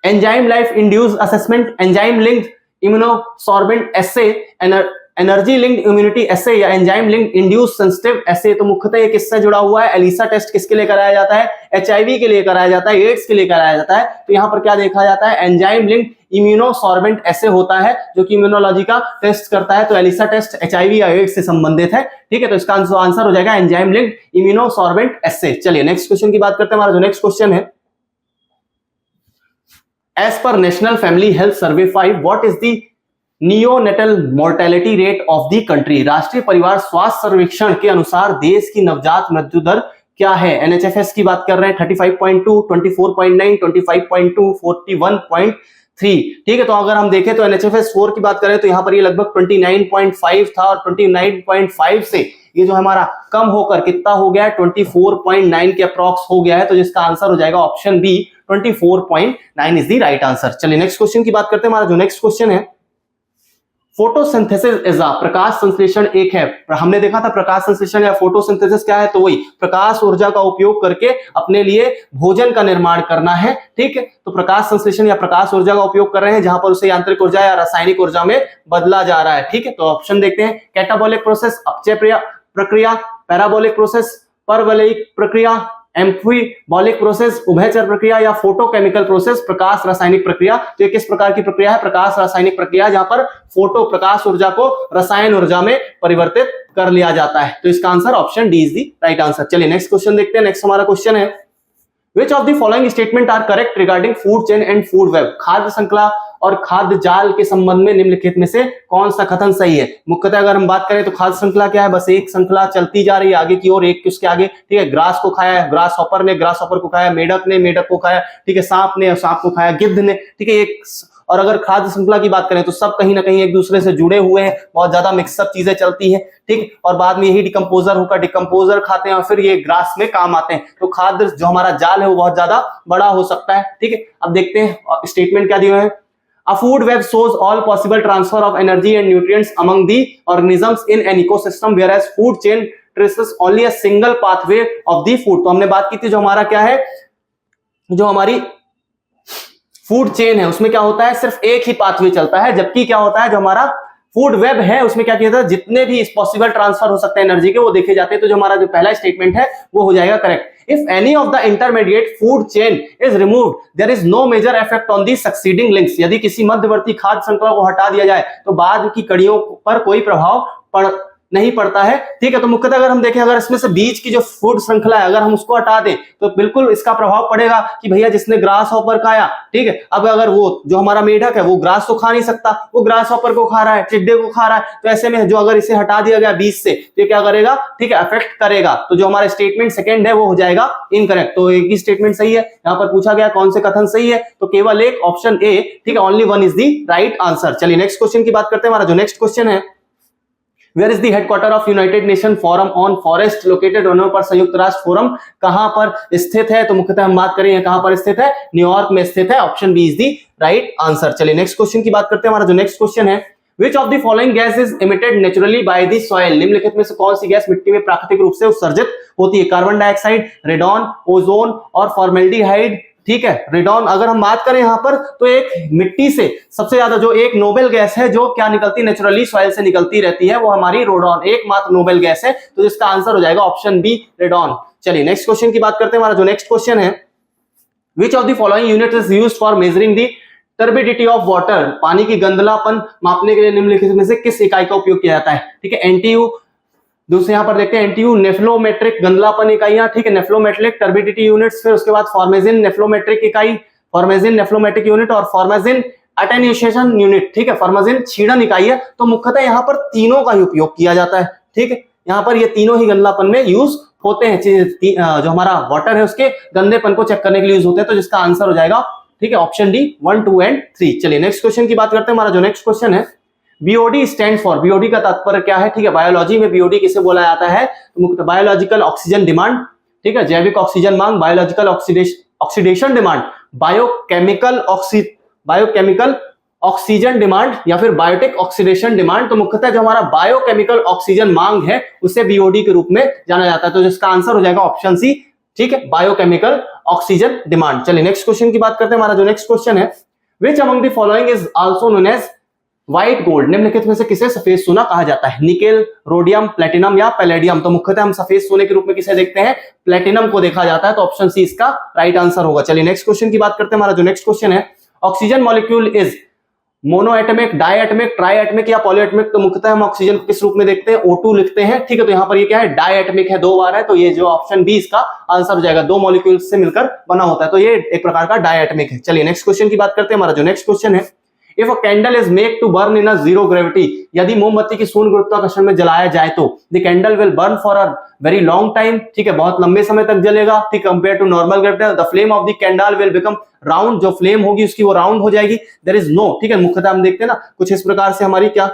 enzyme life induced assessment, enzyme linked immunosorbent assay, energy linked immunity assay या enzyme linked induce sensitive assay. तो मुख्यतः ये किससे जुड़ा हुआ है? एलिसा टेस्ट किसके लिए कराया जाता है? एचआईवी के लिए कराया जाता है, एड्स के लिए कराया जाता है। तो यहाँ पर क्या देखा जाता है? एंजाइम लिंक्ड इम्यूनोसॉर्बेंट एसे होता है जो कि इम्यूनोलॉजी का टेस्ट करता है। तो एलिसा टेस्ट एचआईवी या एड्स से संबंधित है। ठीक है, तो इसका आंसर हो जाएगा एंजाइम लिंक्ड इम्यूनोसॉर्बेंट एसे। चलिए नेक्स्ट क्वेश्चन की बात करते हैं। हमारा जो नेक्स्ट क्वेश्चन है, as per national family health survey 5 what is the neonatal mortality rate of the country, राष्ट्रीय परिवार स्वास्थ्य सर्वेक्षण के अनुसार देश की नवजात मृत्यु दर क्या है? एनएचएफएस की बात कर रहे हैं 35.2, 24.9, 25.2, 41.3। ठीक है, तो अगर हम देखें तो एनएचएफएस 4 की बात करें तो यहाँ पर ये लगभग 29.5 था और 29.5 से ये जो हमारा कम होकर कितना हो गया है? 24.9 के अप्रॉक्स हो गया है। तो जिसका आंसर हो जाएगा option B 24.9 is the right answer. चलिए नेक्स्ट क्वेश्चन की बात करते हैं। हमारा जो नेक्स्ट क्वेश्चन है, फोटोसिंथेसिस इज अ, प्रकाश संश्लेषण एक है। हमने देखा था प्रकाश संश्लेषण या फोटोसिंथेसिस क्या है? तो वही प्रकाश ऊर्जा का उपयोग करके अपने लिए भोजन का निर्माण करना है। ठीक है, तो प्रकाश संश्लेषण या प्रकाश ऊर्जा का उपयोग कर रहे हैं जहां पर उसे यांत्रिक ऊर्जा या रासायनिक ऊर्जा में बदला जा रहा है। ठीक है, तो ऑप्शन देखते हैं, कैटाबोलिक प्रोसेस, अपचय प्रक्रिया, पैराबोलिक प्रोसेस, परवलयिक प्रक्रिया, एम्फीबॉलिक प्रोसेस, उभयचर प्रक्रिया या फोटोकेमिकल प्रोसेस, प्रकाश रासायनिक प्रक्रिया। तो ये किस प्रकार की प्रक्रिया है? प्रकाश रासायनिक प्रक्रिया, जहां पर फोटो प्रकाश ऊर्जा को रसायन ऊर्जा में परिवर्तित कर लिया जाता है। तो इसका answer option D is the right answer. चलिए नेक्स्ट क्वेश्चन देखते हैं। नेक्स्ट हमारा क्वेश्चन है, Which of the following statement are correct regarding food chain and food web? खाद्य श्रृंखला और खाद्य जाल के संबंध में निम्नलिखित में से कौन सा कथन सही है? मुख्यतः अगर हम बात करें तो खाद्य श्रृंखला क्या है? बस एक श्रृंखला चलती जा रही है आगे की ओर, एक उसके आगे। ठीक है, ग्रास को खाया, ग्रास हॉपर ने ग्रास हॉपर को खाया, मेढक ने मेढक को खाया, ठीक है, सांप ने सांप को खाया, गिद्ध ने। ठीक है, एक और अगर खाद्य श्रृंखला की बात करें तो सब कहीं ना कहीं एक दूसरे से जुड़े हुए हैं, बहुत ज्यादा मिक्सअप चीजें चलती हैं। ठीक, और बाद में यही डिकम्पोजर होकर डिकम्पोजर खाते हैं और फिर ये ग्रास में काम आते हैं। तो खाद्य जो हमारा जाल है वो बहुत ज्यादा बड़ा हो सकता है। ठीक है, अब देखते हैं स्टेटमेंट क्या दिए हैं। A food web shows all possible transfer of energy and nutrients among the organisms in an ecosystem, whereas food chain traces only a single pathway of the food। तो हमने बात की थी जो हमारा क्या है, जो हमारी फूड चेन है उसमें क्या होता है? सिर्फ एक ही पाथवे चलता है, जबकि क्या होता है जो हमारा फूड वेब है उसमें क्या किया जाता है? जितने भी पॉसिबल ट्रांसफर हो सकते हैं एनर्जी के वो देखे जाते हैं। तो जो हमारा जो पहला स्टेटमेंट है वो हो जाएगा correct. If any of the intermediate food chain is removed, there is no major effect on the succeeding links। यदि किसी मध्यवर्ती खाद्य श्रृंखला को हटा दिया जाए तो बाद की कड़ियों पर कोई प्रभाव नहीं पड़ता है। ठीक है, तो मुख्यतः अगर हम देखें, अगर इसमें से बीच की जो फूड श्रृंखला है अगर हम उसको हटा दें तो बिल्कुल इसका प्रभाव पड़ेगा कि भैया जिसने ग्रास हॉपर खाया, ठीक है, अब अगर वो जो हमारा मेढक है वो ग्रास तो खा नहीं सकता, वो ग्रास हॉपर को खा रहा है, टिड्डे को खा रहा है, तो ऐसे में जो अगर इसे हटा दिया गया बीच से तो क्या करेगा? ठीक है, अफेक्ट करेगा। तो जो हमारा स्टेटमेंट सेकंड है वो हो जाएगा इनकरेक्ट। तो एक ही स्टेटमेंट सही है। यहाँ पर पूछा गया कौन से कथन सही है, तो केवल एक, ऑप्शन ए। ठीक है, only one is the right answer. चलिए नेक्स्ट क्वेश्चन की बात करते हैं। हमारा जो नेक्स्ट क्वेश्चन है, where is the headquarter of united nation forum on forest located होने पर संयुक्त राष्ट्र फोरम कहां पर स्थित है? तो मुख्यतः हम बात करें कहां पर स्थित है, न्यूयॉर्क में स्थित है। Option B is the right answer. चलिए नेक्स्ट क्वेश्चन की बात करते हैं। हमारा जो नेक्स्ट क्वेश्चन है, Which of the following gas is emitted naturally by the soil? निम्नलिखित में से कौन सी गैस मिट्टी में प्राकृतिक रूप से उत्सर्जित होती है? कार्बन डाइऑक्साइड, रेडॉन, ओजोन और फॉर्मेल्डिहाइड। ठीक है, रेडॉन अगर हम बात करें यहां पर तो एक मिट्टी से सबसे ज्यादा जो एक नोबेल गैस है जो क्या निकलती नेचुरली सॉइल से निकलती रहती है, वो हमारी रेडॉन एकमात्र नोबेल गैस है। तो इसका आंसर हो जाएगा ऑप्शन बी रेडॉन। चलिए नेक्स्ट क्वेश्चन की बात करते हैं। हमारा जो नेक्स्ट क्वेश्चन है, Which of the following unit is used for measuring the turbidity of water? पानी की गंधलापन मापने के लिए निम्नलिखित में से किस इकाई का उपयोग किया जाता है? ठीक है, एनटीयू। दूसरे यहां पर देखते हैं एनटीयू नेफ्लोमेट्रिक गंधलापन इकाइयां, ठीक है, नेफ्लोमेट्रिक टर्बिडिटी यूनिट्स, फिर उसके बाद फॉर्मेजिन नेफ्लोमेट्रिक इकाई, फॉर्मेजिन नेफ्लोमेट्रिक यूनिट और फॉर्मेजिन अटेन्यूएशन यूनिट। ठीक है, फॉर्मेजिन छीड़न इकाई है। तो मुख्यतः यहां पर तीनों का ही उपयोग किया जाता है। ठीक है, यहां पर ये तीनों ही गंधलापन में यूज होते हैं। जो हमारा वाटर है उसके गंदेपन को चेक करने के लिए यूज होते हैं। तो जिसका आंसर हो जाएगा, ठीक है, ऑप्शन डी 1, 2 एंड 3। चलिए नेक्स्ट क्वेश्चन की बात करते हैं। हमारा जो नेक्स्ट क्वेश्चन है, बीओडी स्टैंड फॉर, बीओडी का तात्पर्य क्या है? ठीक है, बायोलॉजी में बीओडी किसे बोला जाता है? तो बायोलॉजिकल ऑक्सीजन डिमांड, ठीक है, जैविक ऑक्सीजन मांग, biological oxidation demand, biochemical oxygen demand या फिर बायोटिक ऑक्सीडेशन डिमांड। तो मुख्यतः जो हमारा बायोकेमिकल ऑक्सीजन मांग है उसे बीओडी के रूप में जाना जाता है। तो जिसका आंसर हो जाएगा ऑप्शन सी, ठीक है, बायोकेमिकल ऑक्सीजन डिमांड। चलिए नेक्स्ट क्वेश्चन की बात करते हैं। हमारा जो नेक्स्ट क्वेश्चन है, which among the following is also known as white gold? निम्नलिखित में से किसे सफेद सोना कहा जाता है? निकेल, रोडियम, प्लेटिनम या पैलेडियम? तो मुख्यतः हम सफेद सोने के रूप में किसे देखते हैं? प्लेटिनम को देखा जाता है। तो ऑप्शन सी इसका राइट आंसर होगा। चलिए नेक्स्ट क्वेश्चन की बात करते हैं। हमारा जो नेक्स्ट क्वेश्चन है, ऑक्सीजन मॉलिक्यूल इज मोनोएटमिक, डायएटमिक, ट्राइएटमिक या पॉलीएटमिक? तो मुख्यतः हम ऑक्सीजन को किस रूप में देखते हैं? O2 लिखते हैं। ठीक है, तो यहाँ पर ये क्या है? डायएटमिक है, 2 बार है। तो ये जो ऑप्शन बी इसका आंसर हो जाएगा, 2 मॉलिक्यूल से मिलकर बना होता है। तो ये एक प्रकार का डायएटमिक है। चलिए नेक्स्ट क्वेश्चन की बात करते हैं। हमारा जो नेक्स्ट क्वेश्चन है, if a candle is make to burn in a zero gravity, यदि मोमबत्ती की शून्य गुरुत्वाकर्षण में जलाया जाए तो the candle will burn for a very long time, ठीक है, बहुत लंबे समय तक जलेगा। ठीक, compare to normal gravity the flame of the candle will become round, जो फ्लेम होगी उसकी वो राउंड हो जाएगी। देयर इज नो, ठीक है, मुख्यतः हम देखते हैं ना कुछ इस प्रकार से हमारी क्या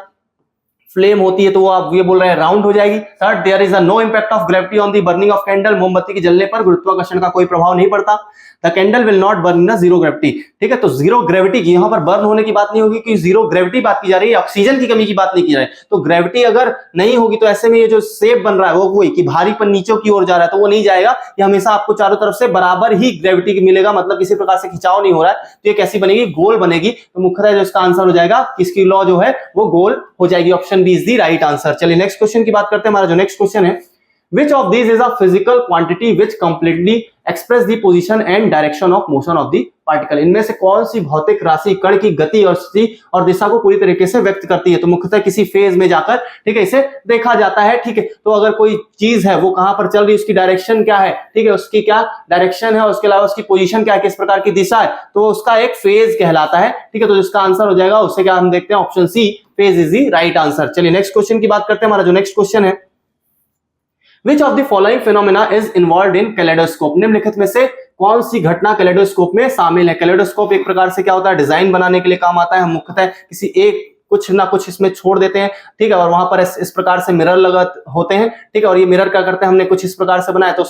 फ्लेम होती है, तो वो आप ये बोल रहे हैं राउंड हो जाएगी। Third, there is a no impact of gravity on the burning of candle, मोमबत्ती के जलने पर गुरुत्वाकर्षण का कोई प्रभाव नहीं पड़ता। The candle will not burn in zero gravity, ठीक है, तो जीरो ग्रेविटी की यहाँ पर बर्न होने की बात नहीं होगी कि जीरो ग्रेविटी बात की जा रही है, ऑक्सीजन की कमी की बात नहीं की जा रही है। तो ग्रेविटी अगर नहीं होगी तो ऐसे में ये जो शेप बन रहा है वो वही कि भारीपन नीचे की ओर जा रहा है, तो वो नहीं जाएगा। ये हमेशा आपको चारों तरफ से बराबर ही ग्रेविटी मिलेगा, मतलब किसी प्रकार से खिंचाव नहीं हो रहा है। तो ये कैसी बनेगी? गोल बनेगी। तो मुख्यतः जो इसका आंसर हो जाएगा, इसकी लॉ जो है वो गोल हो जाएगी। Option B is the right answer. चलिए नेक्स्ट क्वेश्चन की बात करते हैं। हमारा जो नेक्स्ट क्वेश्चन है, which of these is a physical quantity which completely express the position and direction of motion of the particle? इनमें से कौन सी भौतिक राशि कण की गति और स्थिति और दिशा को पूरी तरीके से व्यक्त करती है? तो मुख्यतः किसी फेज में जाकर, ठीक है, इसे देखा जाता है। ठीक है, तो अगर कोई चीज है वो कहां पर चल रही है, उसकी डायरेक्शन क्या है, ठीक है, उसकी क्या डायरेक्शन है, उसके अलावा उसकी पोजीशन क्या है, किस प्रकार की दिशा है, तो उसका एक फेज कहलाता है। ठीक है, तो जिसका आंसर हो जाएगा उससे क्या हम देखते हैं, option C, phase is the right answer. चलिए नेक्स्ट क्वेश्चन की बात करते हैं। हमारा जो नेक्स्ट क्वेश्चन है, Which of the following phenomena is involved in kaleidoscope? निम्नलिखित में से कौन सी घटना कैलेडोस्कोप में शामिल है? कैलेडोस्कोप एक प्रकार से क्या होता है? डिजाइन बनाने के लिए काम आता है। हम मुख्यतः किसी एक कुछ ना कुछ इसमें छोड़ देते हैं, ठीक है, और वहां पर इस प्रकार से मिरर लगा होते हैं। ठीक है, और ये मिरर क्या करते हैं, हमने कुछ इस प्रकार से बनाया तो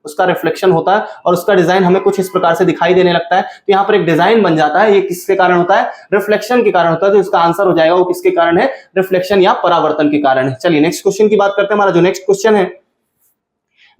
उसका रिफ्लेक्शन होता है और उसका डिजाइन हमें कुछ इस प्रकार से दिखाई देने लगता है। तो यहाँ पर एक डिजाइन बन जाता है। ये किसके कारण होता है? रिफ्लेक्शन के कारण होता है। तो इसका आंसर हो जाएगा वो किसके कारण है? रिफ्लेक्शन या परावर्तन के कारण है। चलिए नेक्स्ट क्वेश्चन की बात करते हैं। हमारा जो नेक्स्ट क्वेश्चन है,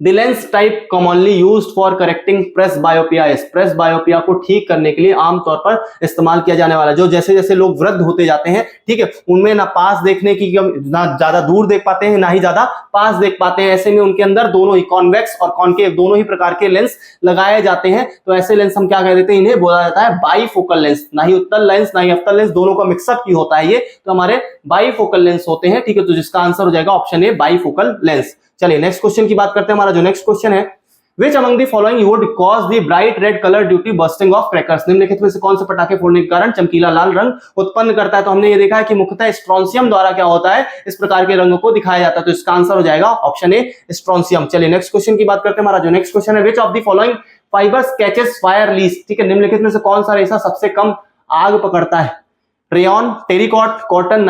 The lens type commonly used for correcting presbyopia is, presbyopia को ठीक करने के लिए आमतौर पर इस्तेमाल किया जाने वाला, जो जैसे जैसे लोग वृद्ध होते जाते हैं, ठीक है, उनमें ना पास देखने की, ना ज्यादा दूर देख पाते हैं ना ही ज्यादा पास देख पाते हैं। ऐसे में उनके अंदर दोनों ही कॉन्वेक्स और कॉन्केव दोनों ही प्रकार के लेंस लगाए जाते हैं। तो ऐसे लेंस हम क्या कह देते हैं? इन्हें बोला जाता है बाईफोकल लेंस। ना ही उत्तल लेंस ना ही अवतल लेंस, दोनों का मिक्सअप ही होता है ये, तो हमारे बाईफोकल लेंस होते हैं। ठीक है, तो जिसका आंसर हो जाएगा ऑप्शन ए, बाईफोकल लेंस। चलिए नेक्स्ट क्वेश्चन की बात करते हैं। हमारा जो नेक्स्ट क्वेश्चन है, Which among the following would cause the bright red color due to bursting of crackers? निम्नलिखित में से कौन से पटाखे फोड़ने के कारण चमकीला लाल रंग उत्पन्न करता है? तो हमने ये देखा है कि मुख्यतः स्ट्रोंसियम द्वारा क्या होता है, इस प्रकार के रंगों को दिखाया जाता है। तो इसका आंसर हो जाएगा ऑप्शन ए, स्ट्रोंसियम। चलिए नेक्स्ट क्वेश्चन की बात करते हैं। हमारा जो नेक्स्ट क्वेश्चन है, Which of the following fibers catches fire least? ठीक है, निम्नलिखित में से कौन सा रेशा सबसे कम आग पकड़ता है? Rayon, terricot, cotton,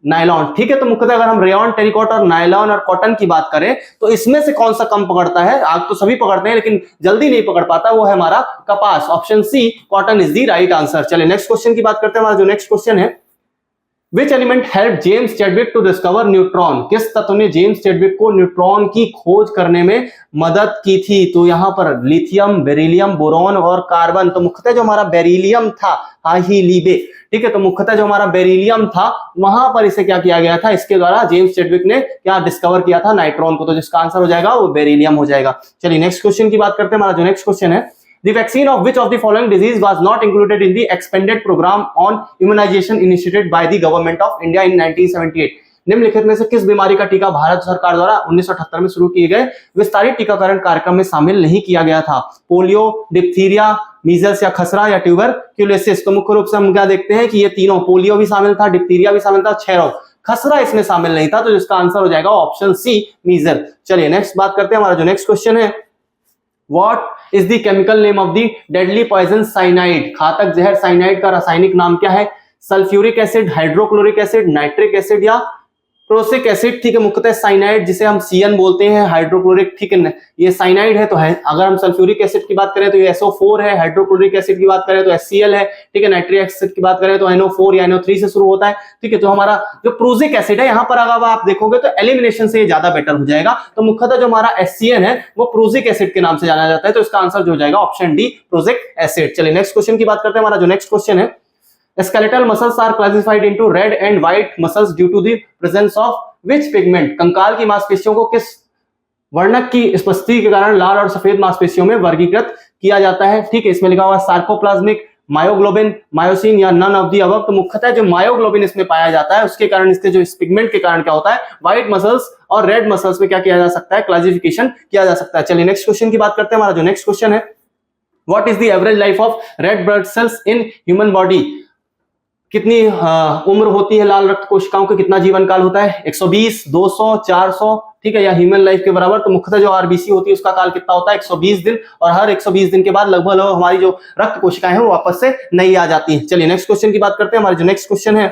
nylon. ठीक है, तो मुख्यतः अगर हम रेयन, टेरिकॉट और नायलॉन और कॉटन की बात करें तो इसमें से कौन सा कम पकड़ता है? आग तो सभी पकड़ते हैं लेकिन जल्दी नहीं पकड़ पाता, वो है हमारा कपास। Option C cotton is the right answer. चलिए नेक्स्ट क्वेश्चन की बात करते हैं। हमारा जो नेक्स्ट क्वेश्चन है, Which element helped James Chadwick to discover neutron? किस तत्व ने जेम्स चैडविक को न्यूट्रॉन की खोज करने में मदद की थी? तो यहां पर लिथियम, बेरिलियम, बोरॉन और कार्बन। तो मुख्यतः जो हमारा बेरिलियम था, ही लीबे, ठीक है, तो मुख्यतः जो हमारा बेरिलियम था वहां पर इसे क्या किया गया था? इसके द्वारा जेम्स चैडविक ने क्या डिस्कवर किया था? नाइट्रॉन को। तो जिसका आंसर हो जाएगा वो बेरिलियम हो जाएगा। चलिए नेक्स्ट क्वेश्चन की बात करते हैं। हमारा जो नेक्स्ट क्वेश्चन है, The vaccine of which of the following disease was not included in the expanded program on immunization initiated by the government of India in 1978? निम्नलिखित में से किस बीमारी का टीका भारत सरकार द्वारा 1978 में शुरू किए गए विस्तारित टीकाकरण कार्यक्रम में शामिल नहीं किया गया था? पोलियो, डिप्थीरिया, मीजल्स या खसरा या ट्यूबरक्यूलोसिस। तो मुख्य रूप से हम क्या देखते हैं कि ये तीनों, पोलियो भी शामिल था, डिप्थीरिया भी शामिल था, क्षय रोग, खसरा इसमें शामिल नहीं था। तो जिसका आंसर हो जाएगा ऑप्शन सी मीजल। चलिए नेक्स्ट बात करते हैं। हमारा जो नेक्स्ट क्वेश्चन है, What is the chemical name of the deadly poison cyanide? घातक जहर साइनाइड का रासायनिक नाम क्या है? Sulphuric acid, hydrochloric acid, nitric acid या प्रोसिक एसिड। ठीक है, मुख्यतः साइनाइड जिसे हम CN बोलते हैं, हाइड्रोक्लोरिक, ठीक है, ये साइनाइड है तो है। अगर हम सल्फ्यूरिक एसिड की बात करें तो ये SO4 है, हाइड्रोक्लोरिक एसिड की बात करें तो HCl है, ठीक है, नाइट्रिक एसिड की बात करें तो NO4 या NO3 से शुरू होता है। ठीक है, तो हमारा जो प्रोसिक एसिड है, यहां पर अगर आप देखोगे तो एलिमिनेशन से ये ज्यादा बेटर हो जाएगा। तो मुख्यतः जो हमारा HCN है वो प्रोसिक एसिड के नाम से जाना जाता है। तो इसका आंसर जो हो जाएगा ऑप्शन डी प्रोसिक एसिड। चलिए नेक्स्ट क्वेश्चन की बात करते हैं। हमारा जो नेक्स्ट क्वेश्चन है, skeletal muscles are classified into red and white muscles due to the presence of which pigment? कंकाल की मांसपेशियों को किस वर्णक की उपस्थिति के कारण लाल और सफेद मांसपेशियों में वर्गीकृत किया जाता है? ठीक है, इसमें लिखा हुआ है सार्कोप्लाज्मिक, मायोग्लोबिन, मायोसिन या नन ऑफ द अबव। तो मुख्यतः जो मायोग्लोबिन इसमें पाया जाता है उसके कारण, इसके जो इस पिगमेंट के कारण क्या होता है, व्हाइट मसल्स और रेड मसल्स में क्या किया जा सकता है? क्लासिफिकेशन किया जा सकता है। चलिए नेक्स्ट क्वेश्चन की बात करते हैं। हमारा जो नेक्स्ट क्वेश्चन है, what is the average life of red blood cells in human body? कितनी उम्र होती है लाल रक्त कोशिकाओं का, कितना जीवन काल होता है? 120, 200, 400, ठीक है, या ह्यूमन लाइफ के बराबर? तो मुख्यतः जो RBC होती है उसका काल कितना होता है? 120 दिन। और हर 120 दिन के बाद लगभग हमारी जो रक्त कोशिकाएं हैं वो वापस से नई आ जाती हैं। चलिए नेक्स्ट क्वेश्चन की बात करते हैं। हमारे जो नेक्स्ट क्वेश्चन है,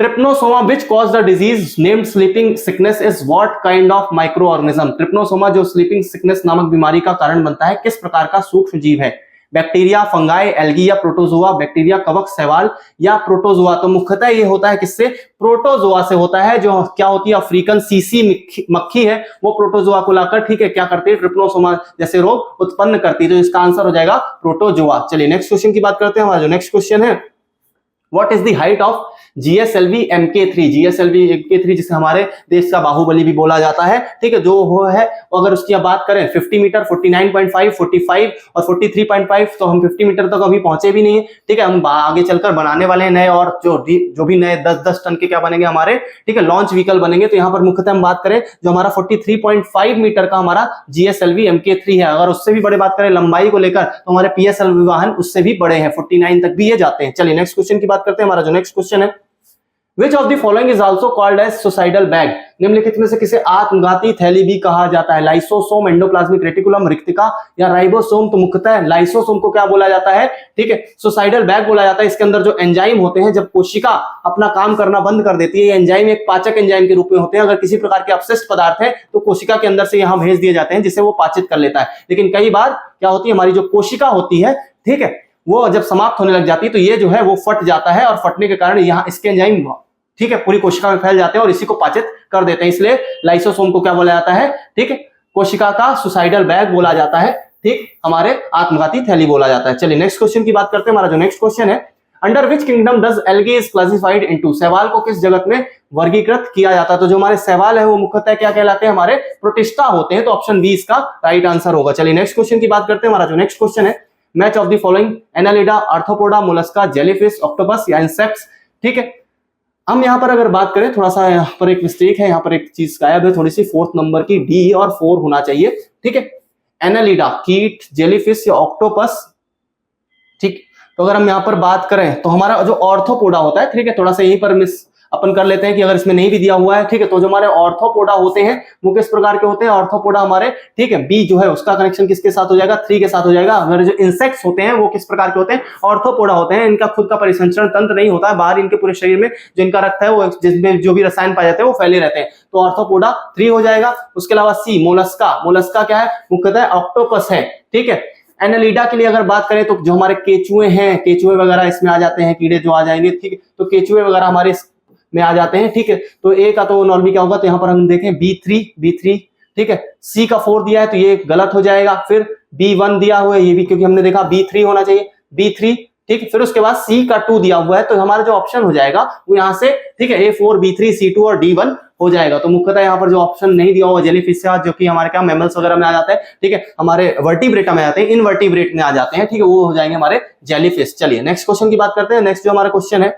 trypanosoma which cause the disease named sleeping sickness is what kind of microorganism? Trypanosoma जो स्लीपिंग सिकनेस नामक बीमारी का कारण बनता है किस प्रकार का सूक्ष्म जीव है? बैक्टीरिया, फंगाई, एल्गी या प्रोटोजोआ? बैक्टीरिया, कवक, शैवाल या प्रोटोजोआ? तो मुख्यतः ये होता है किससे? प्रोटोजोआ से होता है। जो क्या होती है, अफ्रीकन सीसी मक्खी है, वो प्रोटोजोआ को लाकर, ठीक है, क्या करती है? ट्रिप्नोसोमा जैसे रोग उत्पन्न करती है। तो इसका आंसर हो जाएगा प्रोटोजोआ। चलिए नेक्स्ट क्वेश्चन की बात करते हैं। हमारा जो नेक्स्ट क्वेश्चन है, what is the height of GSLV MK3? GSLV MK3 जिसे हमारे देश का बाहुबली भी बोला जाता है, ठीक है, जो वो है, अगर उसकी अब बात करें 50 मीटर, 49.5, 45 और 43.5, तो हम 50 मीटर तक अभी पहुंचे भी नहीं है। ठीक है, हम आगे चलकर बनाने वाले हैं नए, और जो भी नए 10-10 टन के क्या बनेंगे हमारे, ठीक है, लॉन्च व्हीकल बनेंगे। तो यहाँ पर मुख्यतः हम बात करें जो हमारा 43.5 मीटर का हमारा GSLV MK3 है। अगर उससे भी बड़े बात करें लंबाई को लेकर तो हमारे PSLV वाहन उससे भी बड़े हैं, 49 तक भी ये जाते हैं। चलिए नेक्स्ट क्वेश्चन की बात करते हैं। हमारा जो नेक्स्ट क्वेश्चन है, Which of the following is also called as suicidal bag? निम्नलिखित में से किसे आत्मघाती थैली भी कहा जाता है? लाइसोसोम, एंडोप्लाज्मिक रेटिकुलम, रिक्तिका या राइबोसोम? तो मुख्यतः लाइसोसोम को क्या बोला जाता है? ठीक है, सुसाइडल बैग बोला जाता है। इसके अंदर जो एंजाइम होते हैं, जब कोशिका अपना काम करना बंद कर देती है, ये एंजाइम एक पाचक एंजाइम के रूप में होते हैं। अगर किसी प्रकार के अपशिष्ट पदार्थ है तो कोशिका के अंदर से यहाँ भेज दिए जाते हैं जिसे वो पाचित कर लेता है। लेकिन कई बार क्या होती है, हमारी जो कोशिका होती है, ठीक है, वो जब समाप्त होने लग जाती है तो ये जो है वो फट जाता है, और फटने के कारण यहाँ इसके एंजाइम, ठीक है, पूरी कोशिका में फैल जाते हैं और इसी को पाचित कर देते हैं। इसलिए लाइसोसोम को क्या बोला जाता है? ठीक है, कोशिका का सुसाइडल बैग बोला जाता है, ठीक, हमारे आत्मघाती थैली बोला जाता है। चलिए नेक्स्ट क्वेश्चन की बात करते हैं। हमारा जो नेक्स्ट क्वेश्चन है, under which kingdom does algae is classified into? शैवाल को किस जगत में वर्गीकृत किया जाता है? तो जो हमारे शैवाल है वो मुख्यतः क्या कहलाते हैं? हमारे प्रोटिस्टा होते हैं। तो ऑप्शन बी इसका राइट आंसर होगा। चलिए नेक्स्ट क्वेश्चन की बात करते हैं। हमारा जो नेक्स्ट क्वेश्चन है, match of the following Annelida, arthropoda, Mollusca, jellyfish, octopus या इंसेक्ट्स? ठीक है, हम यहाँ पर अगर बात करें, थोड़ा सा यहाँ पर एक मिस्टेक है, यहाँ पर एक चीज गायब है थोड़ी सी, 4th नंबर की डी और 4 होना चाहिए। ठीक है, एनालिडा, कीट, जेलीफिश या ऑक्टोपस? ठीक, तो अगर हम यहाँ पर बात करें तो हमारा जो ऑर्थोपोडा होता है, ठीक है, थोड़ा सा यहीं पर मिस अपन कर लेते हैं कि अगर इसमें नहीं भी दिया हुआ है, ठीक है, तो जो हमारे ऑर्थोपोडा होते हैं वो किस प्रकार के होते हैं, ऑर्थोपोडा हमारे, ठीक है, बी जो है उसका कनेक्शन किसके साथ हो जाएगा, 3 के साथ हो जाएगा। हमारे जो इंसेक्ट्स होते हैं वो किस प्रकार के होते हैं, ऑर्थोपोडा होते हैं। इनका खुद का परिसंचरण तंत्र नहीं होता है, बाहर इनके पूरे शरीर में जो इनका रक्त है वो जिसमें जो भी रसायन पाए जाते हैं वो फैले रहते हैं, तो ऑर्थोपोडा 3 हो जाएगा। उसके अलावा सी मोलस्का, मोलस्का क्या है, मुख्यतः ऑक्टोपस है, ठीक है। एनालिडा के लिए अगर बात करें तो जो हमारे केचुए हैं, केचुए वगैरह इसमें आ जाते हैं, कीड़े जो आ जाएंगे, ठीक है, तो केचुए वगैरह हमारे में आ जाते हैं, ठीक है। तो ए का तो नॉर्मली क्या होगा, तो यहाँ पर हम देखें B3, ठीक है। सी का 4 दिया है तो ये गलत हो जाएगा। फिर B1 दिया हुआ है, ये भी क्योंकि हमने देखा B3 होना चाहिए, B3, ठीक है। फिर उसके बाद सी का 2 दिया हुआ है, तो हमारा जो ऑप्शन हो जाएगा वो यहाँ से, ठीक है, A4, B3, C2 और D1 हो जाएगा। तो मुख्यतः यहाँ पर जो ऑप्शन नहीं दिया हुआ जेलीफिश से, जो कि हमारे क्या मैमल्स वगैरह में आ जाते हैं, ठीक है, हमारे वर्टिब्रेटा में आते हैं, इनवर्टिब्रेट में आ जाते हैं, ठीक है, वो हो जाएंगे हमारे जेलीफिश। चलिए नेक्स्ट क्वेश्चन की बात करते हैं। नेक्स्ट जो हमारा क्वेश्चन है,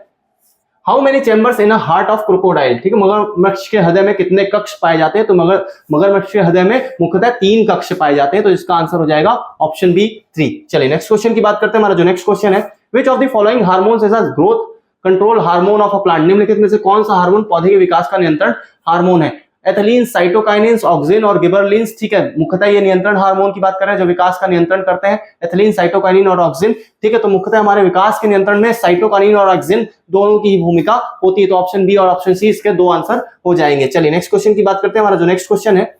how many chambers in a heart of crocodile, ठीक है, मगरमच्छ के हृदय में कितने कक्ष पाए जाते हैं, तो मगरमच्छ के हृदय में मुख्यतः 3 कक्ष पाए जाते हैं, तो इसका आंसर हो जाएगा ऑप्शन बी 3। चलिए नेक्स्ट क्वेश्चन की बात करते हैं। हमारा जो नेक्स्ट क्वेश्चन है, which of the following hormones is a growth control hormone of a plant, निम्नलिखित में से कौन सा हार्मोन पौधे के विकास का नियंत्रण हार्मोन है, एथिलीन, साइटोकाइनिन्स, ऑक्सिन और गिबरलिन्स, ठीक है, मुख्यतः ये नियंत्रण हार्मोन की बात कर रहे हैं जो विकास का नियंत्रण करते हैं, एथिलीन, साइटोकाइनिन और ऑक्सिन, ठीक है। तो मुख्यतः हमारे विकास के नियंत्रण में साइटोकाइनिन और ऑक्सिन दोनों की भूमिका होती है, तो ऑप्शन बी और ऑप्शन सी इसके 2 आंसर हो जाएंगे। चलिए नेक्स्ट क्वेश्चन की बात करते हैं। हमारा जो नेक्स्ट क्वेश्चन है,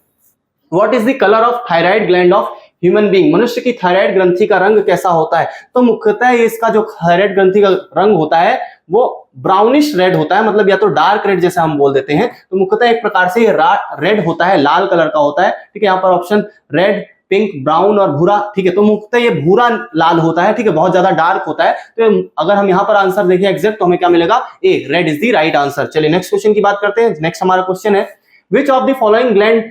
what is the colour of thyroid gland of human being, मनुष्य की थायराइड ग्रंथि का रंग कैसा होता है, तो मुख्यतः इसका जो थायराइड ग्रंथि का रंग होता है वो ब्राउनिश रेड होता है, मतलब या तो डार्क रेड जैसे हम बोल देते हैं, तो मुख्यतः एक प्रकार से ये रेड होता है, लाल कलर का होता है, ठीक है। यहाँ पर ऑप्शन रेड, पिंक, ब्राउन और भूरा, ठीक है, तो मुख्यतः ये भूरा लाल होता है, ठीक है, बहुत ज्यादा डार्क होता है। तो अगर हम यहाँ पर आंसर देखें एग्जैक्ट, तो हमें क्या मिलेगा, A, red is the right answer. चलिए नेक्स्ट क्वेश्चन की बात करते हैं। नेक्स्ट हमारा क्वेश्चन है, which of the following gland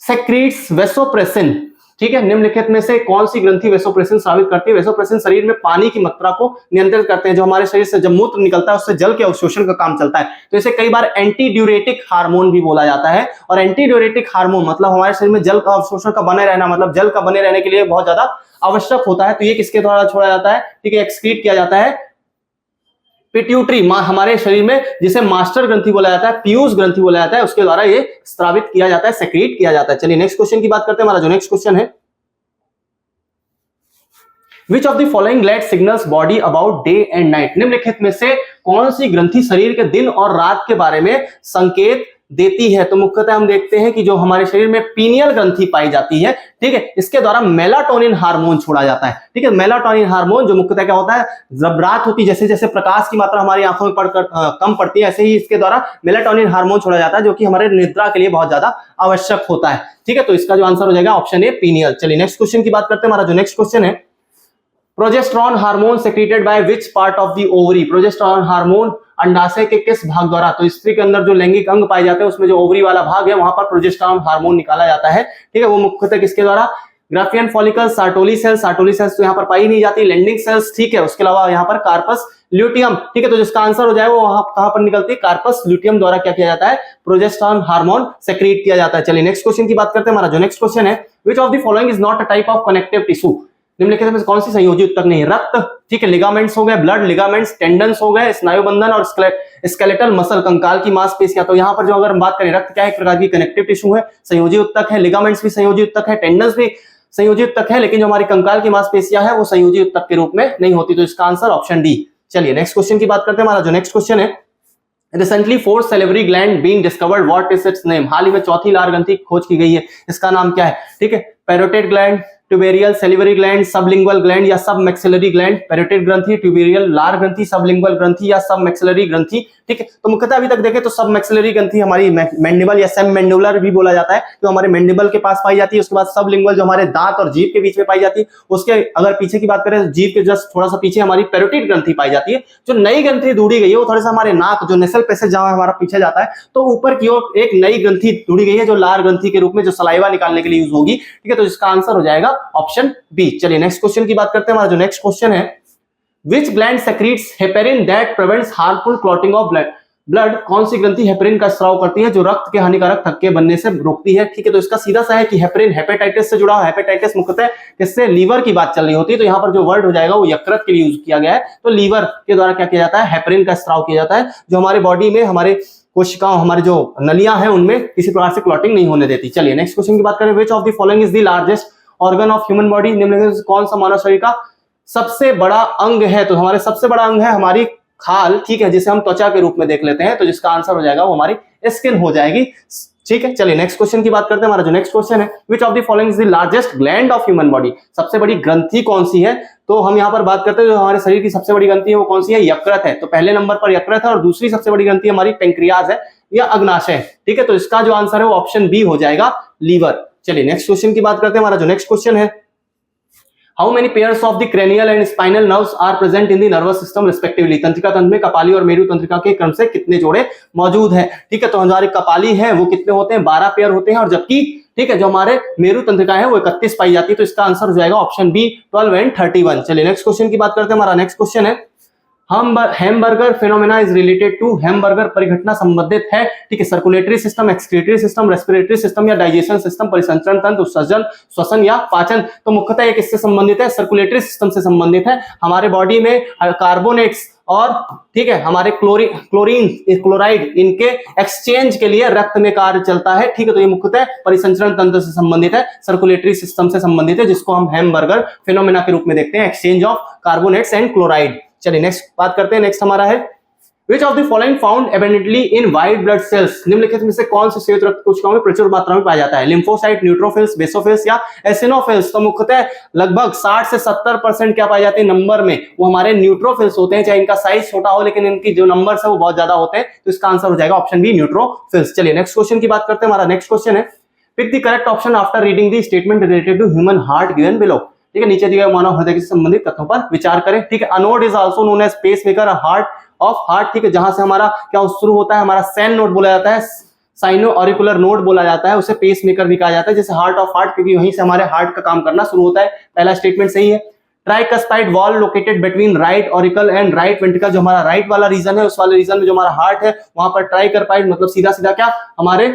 secretes vasopressin, ठीक है, निम्नलिखित में से कौन सी ग्रंथि वेसोप्रेसिन स्रावित करती है। वेसोप्रेसिन शरीर में पानी की मात्रा को नियंत्रित करते हैं, जो हमारे शरीर से जब मूत्र निकलता है उससे जल के अवशोषण का काम चलता है, तो इसे कई बार एंटी ड्यूरेटिक हार्मोन भी बोला जाता है। और एंटी ड्यूरेटिक हार्मोन मतलब हमारे शरीर में जल का अवशोषण का बने रहना, मतलब जल का बने रहने के लिए बहुत ज्यादा आवश्यक होता है, तो ये किसके द्वारा छोड़ा जाता है, ठीक है, एक्सक्रीट किया जाता है पिट्यूटरी हमारे शरीर में, जिसे मास्टर ग्रंथि बोला जाता है, पीयूष ग्रंथि बोला जाता है, उसके द्वारा ये स्रावित किया जाता है, सेक्रेट किया जाता है। चलिए नेक्स्ट क्वेश्चन की बात करते हैं। हमारा जो नेक्स्ट क्वेश्चन है, which of the following gland signals body about day and night, निम्नलिखित में से कौन सी ग्रंथि शरीर के दिन और रात के बारे में संकेत देती है, तो मुख्यतः हम देखते हैं कि जो हमारे शरीर में पीनियल ग्रंथि पाई जाती है, ठीक है, इसके द्वारा मेलाटोनिन हार्मोन छोड़ा जाता है, ठीक है। मेलाटोनिन हार्मोन जो मुख्यतः क्या होता है, जब रात होती जैसे जैसे प्रकाश की मात्रा हमारी आंखों में पड़कर कम पड़ती है, ऐसे ही इसके द्वारा मेलाटोनिन हार्मोन छोड़ा जाता है, जो कि हमारे निद्रा के लिए बहुत ज्यादा आवश्यक होता है, ठीक है। तो इसका जो आंसर हो जाएगा ऑप्शन ए, पीनियल। चलिए नेक्स्ट क्वेश्चन की बात करते हैं। हमारा जो नेक्स्ट क्वेश्चन है, progesterone hormone secreted by which part of the ovary, progesterone hormone अंडाशय के किस भाग द्वारा, तो स्त्री के अंदर जो लैंगिक अंग पाए जाते हैं उसमें जो ओवरी वाला भाग है वहां पर प्रोजेस्टेरॉन हार्मोन निकाला जाता है, ठीक है, वो मुख्यतः किसके द्वारा, ग्राफियन फॉलिकल, सार्टोली सेल्स तो यहाँ पर पाई नहीं जाती, लैंडिंग सेल्स, ठीक है, उसके अलावा यहाँ पर कार्पस ल्यूटियम, ठीक है, तो जिसका आंसर हो जाए वो वहां कहां पर निकलती है, कार्पस ल्यूटियम द्वारा क्या किया जाता है, प्रोजेस्टेरॉन हार्मोन सेक्रेट किया जाता है। चलिए नेक्स्ट क्वेश्चन की बात करते हैं। हमारा जो नेक्स्ट क्वेश्चन है, which of the following is not a type of connective tissue, निम्नलिखित में कौन सी संयोजी ऊतक नहीं, रक्त, ठीक है, लिगामेंट्स हो गए, ब्लड लिगामेंट्स, टेंडन्स हो गए, स्नायु बंधन और स्केलेटल मसल, कंकाल की मांसपेशियां। तो यहाँ पर जो अगर हम बात करें, रक्त क्या है, एक प्रकार की कनेक्टिव टिश्यू है, संयोजी ऊतक है, लिगामेंट्स भी संयोजी ऊतक है, टेंडन्स भी संयोजी ऊतक है, लेकिन जो हमारी कंकाल की मांसपेशियां है वो संयोजी ऊतक के रूप में नहीं होती, तो इसका आंसर ऑप्शन डी। चलिए नेक्स्ट क्वेश्चन की बात करते हैं। हमारा जो नेक्स्ट क्वेश्चन है, recently fourth salivary gland being discovered, what is its name, हाल ही में चौथी लार ग्रंथि खोज की गई है, इसका नाम क्या है, ठीक है, parotid gland, tubarial, salivary gland, sublingual gland या सब मैक्सिलरी ग्लैंड, पैरोटिड ग्रंथि, ट्यूबेरियल, लार ग्रंथि, सबलिंगुअल ग्रंथि या सब मैक्सिलरी ग्रंथि, ठीक है। तो मुख्यतः अभी तक देखें तो सब मैक्सिलरी ग्रंथि हमारी मैंडिबल या सेम मैंडिबुलर भी बोला जाता है, जो हमारे मैंडिबल के पास पाई जाती है, उसके बाद सबलिंगुअल जो हमारे दांत और जीभ के बीच में पाई जाती है, उसके अगर पीछे की बात करें, जीभ के जस्ट थोड़ा सा पीछे हमारी पैरोटिड ग्रंथि पाई जाती है। जो नई ग्रंथि ढूंढी गई है वो थोड़ा सा हमारे नाक, जो नेसल पैसेज जहां हमारा पीछे जाता है, तो ऊपर की ओर एक नई ग्रंथि ढूंढी गई है जो लार ग्रंथि के रूप में जो सलाइवा निकालने के लिए यूज होगी, ठीक है, तो इसका आंसर हो जाएगा ऑप्शन बी। चलिए नेक्स्ट क्वेश्चन की बात करते हैं। हमारा जो नेक्स्ट क्वेश्चन है, which gland secretes heparin that prevents harmful clotting of blood, blood कौन सी ग्रंथि हेपरिन का स्राव करती है जो रक्त के हानिकारक थक्के बनने से रोकती है? ठीक है, तो इसका सीधा सा है कि हेपरिन हेपेटाइटिस से जुड़ा है। हेपेटाइटिस मुख्यतः किससे? लीवर की बात चल रही होती है, तो यहाँ पर जो वर्ड हो जाएगा वो यकृत के लिए यूज किया गया है। तो लीवर के द्वारा क्या किया जाता है? हेपरिन का स्राव किया जाता है, जो हमारे बॉडी में हमारे कोशिकाओं, हमारे जो नलियां हैं उनमें किसी प्रकार से क्लॉटिंग नहीं होने देती। चलिए नेक्स्ट क्वेश्चन की बात करें। विच of the following is the largest organ of human body? निम्नलिखित में कौन सा मानव शरीर का सबसे बड़ा अंग है? तो हमारे सबसे बड़ा अंग है हमारी खाल, ठीक है, जिसे हम त्वचा के रूप में देख लेते हैं, तो जिसका आंसर हो जाएगा वो हमारी स्किन हो जाएगी। ठीक है, चलिए नेक्स्ट क्वेश्चन की बात करते हैं। हमारा जो नेक्स्ट क्वेश्चन है, which of the following is the largest gland of human body? सबसे बड़ी ग्रंथि कौन सी है? तो हम यहाँ पर बात करते हैं जो हमारे शरीर की सबसे बड़ी ग्रंथि है वो कौन सी है? यकृत है। तो पहले नंबर पर यकृत है और दूसरी सबसे बड़ी ग्रंथि हमारी पेंक्रियाज है या अग्नाशय। ठीक है, तो इसका जो आंसर है वो ऑप्शन बी हो जाएगा, लीवर। चलिए नेक्स्ट क्वेश्चन की बात करते हैं। हमारा जो नेक्स्ट क्वेश्चन है, How many pairs of the cranial and spinal nerves are present in the nervous system respectively? तंत्रिका तंत्र में कपाली और मेरु तंत्रिका के क्रम से कितने जोड़े मौजूद हैं? ठीक है, तो हमारे कपाली है वो कितने होते हैं? 12 पेयर होते हैं, और जबकि ठीक है जो हमारे मेरु तंत्रिका है वो 31 पाई जाती है। तो इसका आंसर हो जाएगा ऑप्शन बी 12 एंड 31। चलिए नेक्स्ट क्वेश्चन की बात करते हैं। हमारा नेक्स्ट क्वेश्चन है, hamburger phenomena is related to? Hamburger परिघटना संबंधित है, ठीक है, circulatory system, excretory system, respiratory system या डाइजेशन सिस्टम, परिसंचरण तंत्र, उत्सर्जन, श्वसन या पाचन? तो मुख्यतः ये किससे संबंधित है? सर्कुलेटरी सिस्टम से संबंधित है। हमारे बॉडी में कार्बोनेट्स और ठीक है हमारे क्लोराइड इनके एक्सचेंज के लिए रक्त में कार्य चलता है। ठीक है, तो ये मुख्यतः परिसंचरण तंत्र से संबंधित है, सर्कुलेटरी सिस्टम से संबंधित है, जिसको हम हैमबर्गर फिनोमेना के रूप में देखते हैं, exchange of carbonates and chloride. चलिए नेक्स्ट बात करते हैं। नेक्स्ट हमारा है, Which of the following found abundantly in white blood cells? निम्नलिखित में से कौन से श्वेत रक्त कोशिकाओं में प्रचुर मात्रा में पाया जाता है? लिम्फोसाइट, न्यूट्रोफिल्स, बेसोफिल्स या एसिनोफिल्स? तो मुख्यतः लगभग 60 से 70% क्या पाए जाते हैं नंबर में? वो हमारे न्यूट्रोफिल्स होते हैं, चाहे इनका साइज छोटा हो लेकिन इनकी जो नंबर्स है वो बहुत ज्यादा होते हैं। तो इसका आंसर हो जाएगा ऑप्शन बी, न्यूट्रोफिल्स। चलिए नेक्स्ट क्वेश्चन की बात करते हैं। हमारा नेक्स्ट क्वेश्चन है, pick the correct option after reading the statement related to human heart given below. ठीक है, नीचे दिए गए मानव हृदय से संबंधित तथ्यों पर विचार करें। ठीक है, anode is also known as pacemaker heart of heart. ठीक है, जहां से हमारा क्या शुरू होता है, हमारा सैन नोड बोला जाता है, साइनो ऑरिकुलर नोड बोला जाता है, उसे पेसमेकर भी कहा जाता है, जैसे हार्ट ऑफ हार्ट, क्योंकि वहीं से हमारे हार्ट का काम करना शुरू होता है। पहला स्टेटमेंट सही है। Tricuspid valve located between right auricle and right ventricle, जो हमारा राइट वाला रीजन है उस वाले रीजन में जो हमारा हार्ट है वहां पर ट्राइकस्पाइड मतलब सीधा सीधा क्या हमारे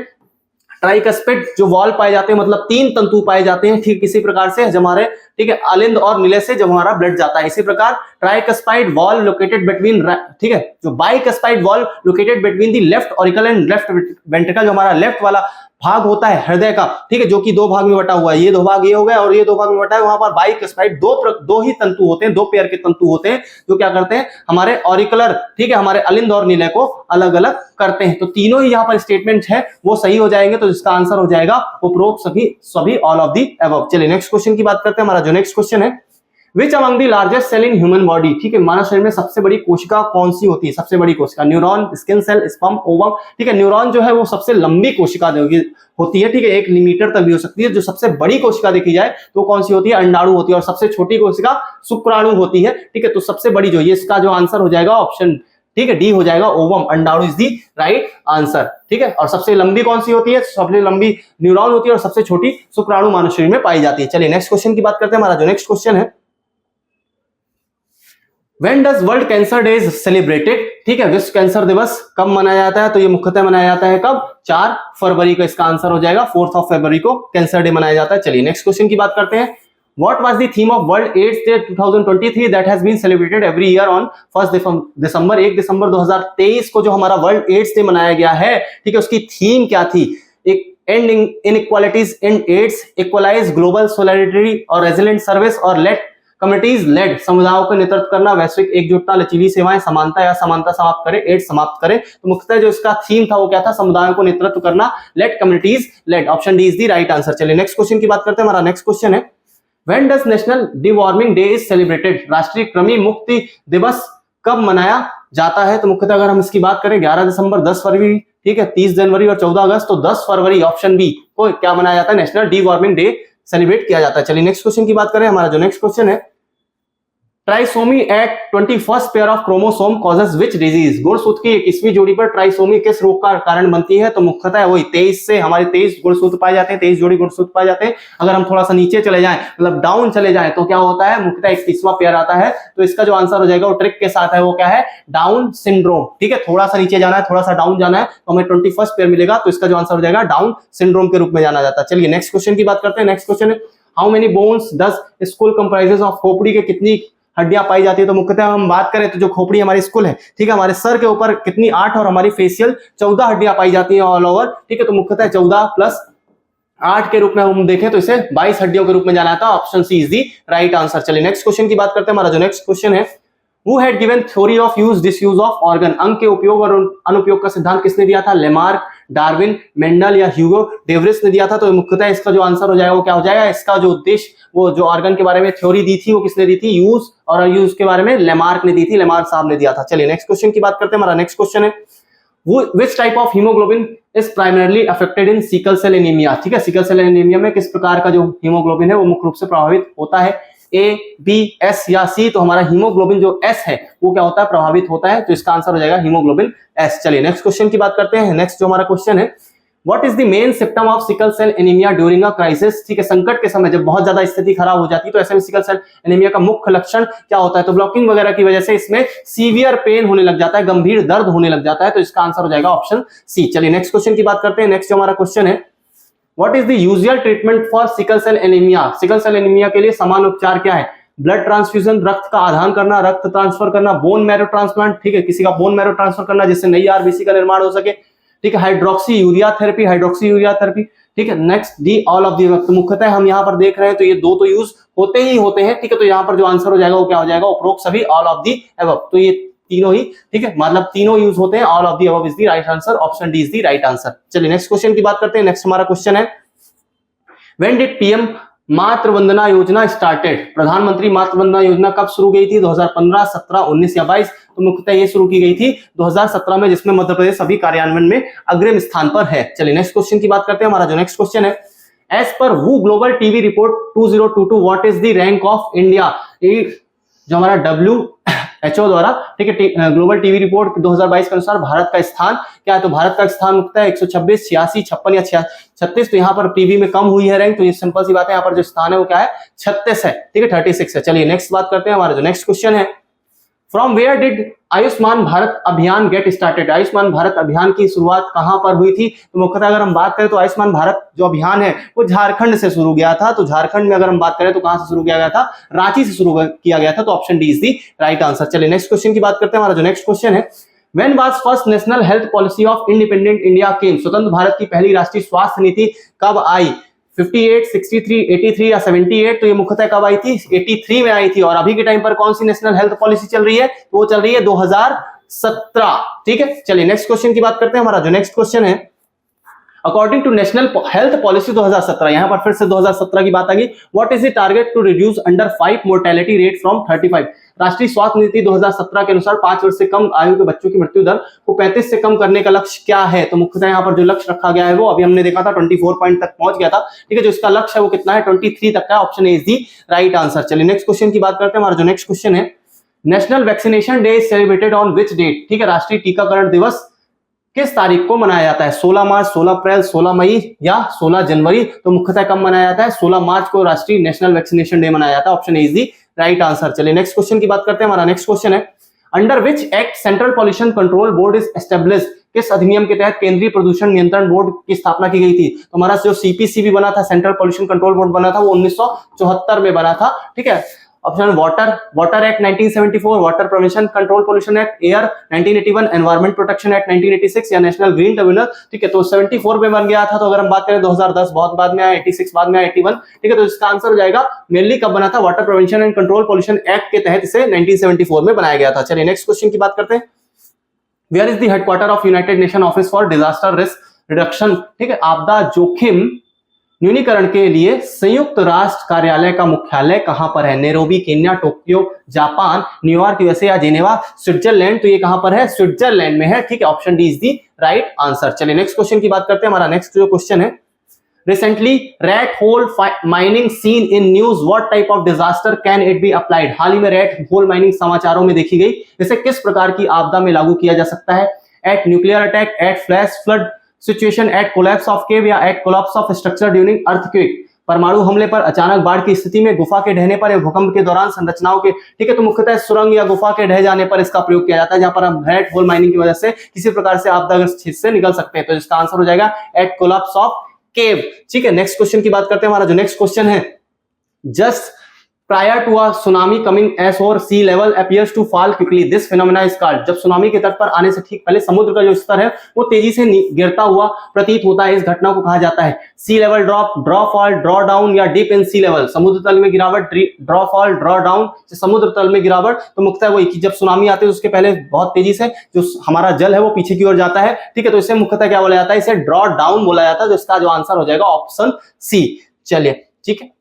ट्राइकस्पिड जो वॉल पाए जाते हैं, मतलब 3 तंतु पाए जाते हैं। ठीक इसी प्रकार से जब हमारे ठीक है अलिंद और नीले से जब हमारा ब्लड जाता है, इसी प्रकार ट्राइकस्पाइड वॉल लोकेटेड बिटवीन, ठीक है, जो bicuspid valve located between the left auricle and left ventricle, जो हमारा लेफ्ट वाला भाग होता है हृदय का, ठीक है, जो कि 2 भाग में बटा हुआ है, ये 2 भाग ये हो गया और ये 2 भाग में बटा है। वहां पर बाइकस्पाइड दो ही तंतु होते हैं, 2 पेयर के तंतु होते हैं, जो क्या करते हैं हमारे ऑरिकुलर, ठीक है, हमारे अलिंद और नीले को अलग अलग करते हैं। तो तीनों ही यहाँ पर स्टेटमेंट है वो सही हो जाएंगे, तो इसका आंसर हो जाएगा उपरोक्त सभी ऑल ऑफ दी अबव। चलिए नेक्स्ट क्वेश्चन की बात करते हैं। हमारा जो नेक्स्ट क्वेश्चन है, which among the largest cell in human body? ठीक है, मानव शरीर में सबसे बड़ी कोशिका कौन सी होती है? सबसे बड़ी कोशिका neuron, skin cell, sperm, ovum. ठीक है, न्यूरॉन जो है वो सबसे लंबी कोशिका होती है, ठीक है, 1 मीटर तक भी हो सकती है। जो सबसे बड़ी कोशिका देखी जाए तो कौन सी होती है? अंडाणु होती है, और सबसे छोटी कोशिका शुक्राणु होती है। ठीक है, तो सबसे बड़ी जो ये इसका जो आंसर हो जाएगा ऑप्शन ठीक है डी हो जाएगा, ओवम, अंडाणु इज दी राइट आंसर। ठीक है, और सबसे लंबी कौन सी होती है? सबसे लंबी न्यूरॉन होती है और सबसे छोटी शुक्राणु मानव शरीर में पाई जाती है। चलिए नेक्स्ट क्वेश्चन की बात करते हैं। हमारा जो नेक्स्ट क्वेश्चन है, When does World Cancer Day is celebrated? ठीक है, विश्व कैंसर दिवस कब मनाया जाता है? तो ये मुख्यतः मनाया जाता है कब? 4 फरवरी को। इसका आंसर हो जाएगा 4 फरवरी को कैंसर डे मनाया जाता है। चलिए नेक्स्ट क्वेश्चन की बात करते हैं। What was the theme of World AIDS Day 2023 that has been celebrated every year on 1 दिसंबर? 1 दिसंबर 2023 को जो हमारा वर्ल्ड एड्स डे मनाया गया है, ठीक है, उसकी थीम क्या थी? एक end inequalities in AIDS, equalise global solidarity और रेजिलेंट सर्विस, और लेट कम्युनिटीज लेड, समुदायों का नेतृत्व करना, वैश्विक एकजुटता, लचीली सेवाएं, समानता या समानता समाप्त करे, एड्स समाप्त करे। तो मुख्यतः जो इसका थीम था वो क्या था? समुदायों को नेतृत्व करना, let communities lead. Option D is the right answer. चलिए नेक्स्ट क्वेश्चन की बात करते हैं। हमारा नेक्स्ट क्वेश्चन है, When does National Deworming Day is celebrated? राष्ट्रीय कृमि मुक्ति दिवस कब मनाया जाता है? तो मुख्यतः अगर हम इसकी बात करें 11 दिसंबर, 10 फरवरी, ठीक है, 30 जनवरी और 14 अगस्त, तो 10 फरवरी ऑप्शन बी को क्या मनाया जाता है? नेशनल डीवॉर्मिंग डे सेलिब्रेट किया जाता है। चलिए नेक्स्ट क्वेश्चन की बात करें। हमारा जो नेक्स्ट क्वेश्चन है, trisomy at 21st pair of chromosome causes which disease, गुणसूत्र की 21वीं जोड़ी पर ट्राइसोमी किस रोग का कारण बनती है? तो मुख्यतः वही 23 से हमारे 23 गुणसूत्र पाए जाते हैं, 23 जोड़ी गुणसूत्र पाए जाते हैं। अगर हम थोड़ा सा नीचे चले जाएं, मतलब डाउन चले जाएं, तो क्या होता है? मुख्यतः 21वां पेयर आता है। तो इसका जो आंसर हो जाएगा वो ट्रिक के साथ है, वो क्या है? Down syndrome. ठीक है, थोड़ा सा नीचे जाना है, थोड़ा सा डाउन जाना है, तो हमें 21st पेयर मिलेगा। तो इसका जो आंसर हो जाएगा डाउन सिंड्रोम के रूप में जाना जाता है। चलिए नेक्स्ट क्वेश्चन की बात करते हैं। नेक्स्ट क्वेश्चन है, how many bones does school comprises of? खोपड़ी के कितनी हड्डियां पाई जाती है? तो मुख्यतः हम बात करें तो जो खोपड़ी हमारी स्कुल है, ठीक है, हमारे सर के ऊपर कितनी 8 और हमारी फेशियल 14 हड्डियां पाई जाती हैं ऑल ओवर। ठीक है, तो मुख्यतः 14 प्लस 8 के रूप में हम देखें तो इसे 22 हड्डियों के रूप में जाना था। Option C is the right answer. चलिए नेक्स्ट क्वेश्चन की बात करते हैं। हमारा जो नेक्स्ट क्वेश्चन है, Who had given theory of use disuse of organ? अंग के उपयोग और अनुपयोग का सिद्धांत किसने दिया था? लेमार्क, डार्विन, मेंडल या ह्यूगो डेवरिस ने दिया था। तो मुख्यतः इसका जो आंसर हो जाएगा वो क्या हो जाएगा? इसका जो उद्देश्य, वो जो ऑर्गन के बारे में थ्योरी दी थी वो किसने दी थी? यूज और अनयूज के बारे में लेमार्क ने दी थी, लेमार्क साहब ने दिया था। चलिए नेक्स्ट क्वेश्चन की बात करते हैं। हमारा नेक्स्ट क्वेश्चन है, Which type of hemoglobin is primarily affected in sickle cell anemia? ठीक है, सिकल सेल एनीमिया में किस प्रकार का जो हीमोग्लोबिन है वो मुख्य रूप से प्रभावित होता है? ए, बी, एस या सी? तो हमारा हीमोग्लोबिन जो एस है वो क्या होता है? प्रभावित होता है। तो इसका आंसर हो जाएगा हीमोग्लोबिन एस। चलिए नेक्स्ट क्वेश्चन की बात करते हैं। नेक्स्ट जो हमारा क्वेश्चन है, What is the main symptom of sickle cell anemia during a crisis? ठीक है, संकट के समय जब बहुत ज्यादा स्थिति खराब हो जाती है तो ऐसे में सिकल सेल एनीमिया का मुख्य लक्षण क्या होता है? तो ब्लॉकिंग वगैरह की वजह से इसमें सीवियर पेन होने लग जाता है, गंभीर दर्द होने लग जाता है। तो इसका आंसर हो जाएगा ऑप्शन सी। चलिए नेक्स्ट क्वेश्चन की बात करते हैं। नेक्स्ट जो हमारा क्वेश्चन है, What is the usual treatment for sickle cell anemia? Sickle cell anaemia के लिए समान उपचार क्या है? ब्लड ट्रांसफ्यूजन, रक्त का आदान करना, रक्त ट्रांसफर करना, बोन मैरो ट्रांसप्लांट, ठीक है, किसी का बोन मैरो ट्रांसफर करना जिससे नई आरबीसी का निर्माण हो सके, ठीक है, हाइड्रोक्सी यूरिया थेरेपी, ठीक है, नेक्स्ट डी ऑल ऑफ दी। वक्त मुख्यतः हम यहाँ पर देख रहे हैं तो ये दो तो यूज होते ही होते हैं। ठीक है, तो यहाँ पर जो आंसर हो जाएगा वो क्या हो जाएगा? उपरोक्त सभी, ऑल ऑफ दी अबव। तो ये तीनों ही, ठीक है, मतलब तीनों यूज होते हैं। All of the above is the right answer, option D is the right answer. चलिए नेक्स्ट क्वेश्चन की बात करते हैं। नेक्स्ट हमारा क्वेश्चन है, व्हेन डिड पीएम मातृ वंदना योजना स्टार्टेड? प्रधानमंत्री मातृ वंदना योजना कब शुरू की थी? 2015, 17, 19 या 22? तो मुख्यतः ये शुरू की गई थी 2017 में, जिसमें मध्य प्रदेश अभी कार्यान्वयन में अग्रिम स्थान पर है। चलिए नेक्स्ट क्वेश्चन की बात करते हैं। हमारा जो नेक्स्ट क्वेश्चन है, एज पर वू global TB report 2022 what is the rank of India? जो हमारा WHO द्वारा, ठीक है, ग्लोबल टीवी रिपोर्ट 2022 के अनुसार भारत का स्थान क्या है? तो भारत का स्थान मुख्यतः 126, 86, 56 या 36। तो यहाँ पर टीवी में कम हुई है रैंक, तो ये सिंपल सी बात है, यहाँ पर जो स्थान है वो क्या है? 36 है, ठीक है, 36 है। चलिए नेक्स्ट बात करते हैं। हमारा जो नेक्स्ट क्वेश्चन है, from where did Ayushman Bharat अभियान गेट स्टार्टेड? आयुष्मान भारत अभियान की शुरुआत कहां पर हुई थी? तो मुख्यतः अगर हम बात करें तो आयुष्मान भारत जो अभियान है वो झारखंड से शुरू किया था। तो झारखंड में अगर हम बात करें तो कहां से शुरू किया गया था? रांची से शुरू किया गया था। तो option D is the right answer. चलिए नेक्स्ट क्वेश्चन की बात करते हैं। हमारा जो नेक्स्ट क्वेश्चन है, When was first national health policy of independent India came? स्वतंत्र भारत की पहली राष्ट्रीय स्वास्थ्य नीति कब आई? 58, 63, 83 या 78? तो ये मुख्यतः कब आई थी? 83 में आई थी। और अभी के टाइम पर कौन सी नेशनल हेल्थ पॉलिसी चल रही है? वो चल रही है 2017। ठीक है, चलिए नेक्स्ट क्वेश्चन की बात करते हैं। हमारा जो नेक्स्ट क्वेश्चन है, according to national health policy 2017, यहां पर फिर से 2017 की बात आ गई। What is the target to reduce under 5 mortality rate from 35? राष्ट्रीय स्वास्थ्य नीति 2017 के अनुसार 5 वर्ष से कम आयु के बच्चों की मृत्यु दर को 35 से कम करने का लक्ष्य क्या है? तो मुख्यतः यहाँ पर जो लक्ष्य रखा गया है वो अभी हमने देखा था 24 पॉइंट तक पहुंच गया था। ठीक है, जो इसका लक्ष्य है वो कितना है? 23 तक का। Option A is the right answer. चलिए नेक्स्ट क्वेश्चन की बात करते हैं। हमारा जो नेक्स्ट क्वेश्चन है, national vaccination day is celebrated on which date? ठीक है, राष्ट्रीय टीकाकरण दिवस किस तारीख को मनाया जाता है? 16 मार्च, 16 अप्रैल, 16 मई या 16 जनवरी? तो मुख्यतः कब मनाया जाता है? 16 मार्च को राष्ट्रीय नेशनल वैक्सीनेशन डे मनाया जाता है। Option A is the right answer. चलिए नेक्स्ट क्वेश्चन की बात करते हैं। हमारा नेक्स्ट क्वेश्चन है, under which act central pollution control board is established? किस अधिनियम के तहत केंद्रीय प्रदूषण नियंत्रण बोर्ड की स्थापना की गई थी? तो हमारा जो सीपीसीबी बना था, सेंट्रल पॉल्यूशन कंट्रोल बोर्ड बना था, वो 1974 में बना था। ठीक है, option water act 1974, water prevention control pollution act, air 1981, environment protection act 1986 या नेशनल ग्रीन ट्रिब्यूनल। ठीक है, तो 74 में बन गया था। तो अगर हम बात करें 2010 बहुत बाद में आया, 86 बाद में आया, 81। ठीक है, तो इसका आंसर हो जाएगा मेनली कब बना था? Water prevention and control pollution act के तहत इसे 1974 में बनाया गया था। चलिए नेक्स्ट क्वेश्चन की बात करते हैं। Where is the headquarter of united nation office for disaster risk reduction? ठीक है, आपदा जोखिम न्यूनीकरण के लिए संयुक्त राष्ट्र कार्यालय का मुख्यालय कहां पर है? Nairobi, Kenya, Tokyo, Japan, New York USA या जेनेवा, स्विट्जरलैंड? तो ये कहां पर है? स्विट्जरलैंड में है। ठीक है, option D is the right answer. चलिए नेक्स्ट क्वेश्चन की बात करते हैं। हमारा नेक्स्ट जो क्वेश्चन है, Recently, rat hole mining seen in news. What type of disaster can it be applied? हाल ही में rat hole mining समाचारों में देखी गई, इसे किस प्रकार की आपदा में लागू किया जा सकता है? At nuclear attack, at flash flood situation, at collapse of cave या at collapse of structure during earthquake. परमाणु हमले पर, अचानक बाढ़ की स्थिति में, गुफा के ढहने पर या भूकंप के दौरान संरचनाओं के, ठीक है, तो मुख्यतः सुरंग या गुफा के ढह जाने पर इसका प्रयोग किया जाता है, जहां पर हम रैट होल माइनिंग की वजह से किसी प्रकार से आपदाग्रस्त क्षेत्र से निकल सकते हैं। तो इसका आंसर हो जाएगा एट कोलैप्स ऑफ केव। ठीक है, नेक्स्ट क्वेश्चन की बात करते हैं। हमारा जो नेक्स्ट क्वेश्चन है, just prior to a tsunami coming ashore, sea level appears to fall quickly. This phenomena is called, जब सुनामी के तट पर आने से ठीक पहले समुद्र का जो स्तर है वो तेजी से गिरता हुआ प्रतीत होता है, इस घटना को कहा जाता है sea level drop, draw fall, draw down या डीप इन सी लेवल। समुद्र तल में गिरावट, ड्रॉ फॉल, ड्रॉ डाउन, समुद्र तल में गिरावट। तो मुख्यतः वही कि जब सुनामी आती है उसके पहले बहुत तेजी से जो हमारा जल है वो पीछे की ओर जाता है, ठीक है, तो इसे मुख्यतः क्या बोला जाता है? इसे ड्रॉ डाउन बोला जाता है। तो इसका जो आंसर हो जाएगा ऑप्शन सी। चलिए, ठीक है,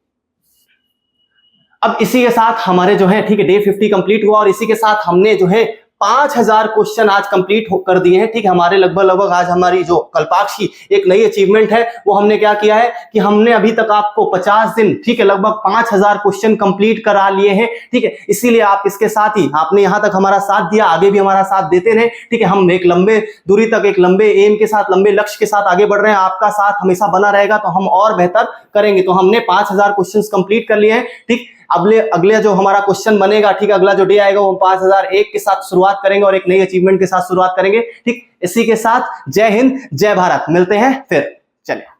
अब इसी के साथ हमारे जो है, ठीक है, डे 50 कंप्लीट हुआ और इसी के साथ हमने जो है 5000 क्वेश्चन आज कंप्लीट कर दिए हैं। ठीक है, हमारे लगभग आज हमारी जो कल्पाक्ष की एक नई अचीवमेंट है वो हमने क्या किया है कि हमने अभी तक आपको 50 दिन, ठीक है, लगभग 5000 क्वेश्चन कंप्लीट करा लिए हैं। ठीक है, इसीलिए आप इसके साथ ही, आपने यहां तक हमारा साथ दिया, आगे भी हमारा साथ देते रहे। ठीक है, हम एक लंबे दूरी तक, एक लंबे एम के साथ, लंबे लक्ष्य के साथ आगे बढ़ रहे हैं। आपका साथ हमेशा बना रहेगा तो हम और बेहतर करेंगे। तो हमने 5000 क्वेश्चन कंप्लीट कर लिए हैं। ठीक, अगले जो हमारा क्वेश्चन बनेगा, ठीक, अगला जो डे आएगा वो 5001 के साथ शुरुआत करेंगे और एक नई अचीवमेंट के साथ शुरुआत करेंगे। ठीक, इसी के साथ जय हिंद, जय भारत, मिलते हैं फिर। चलिए।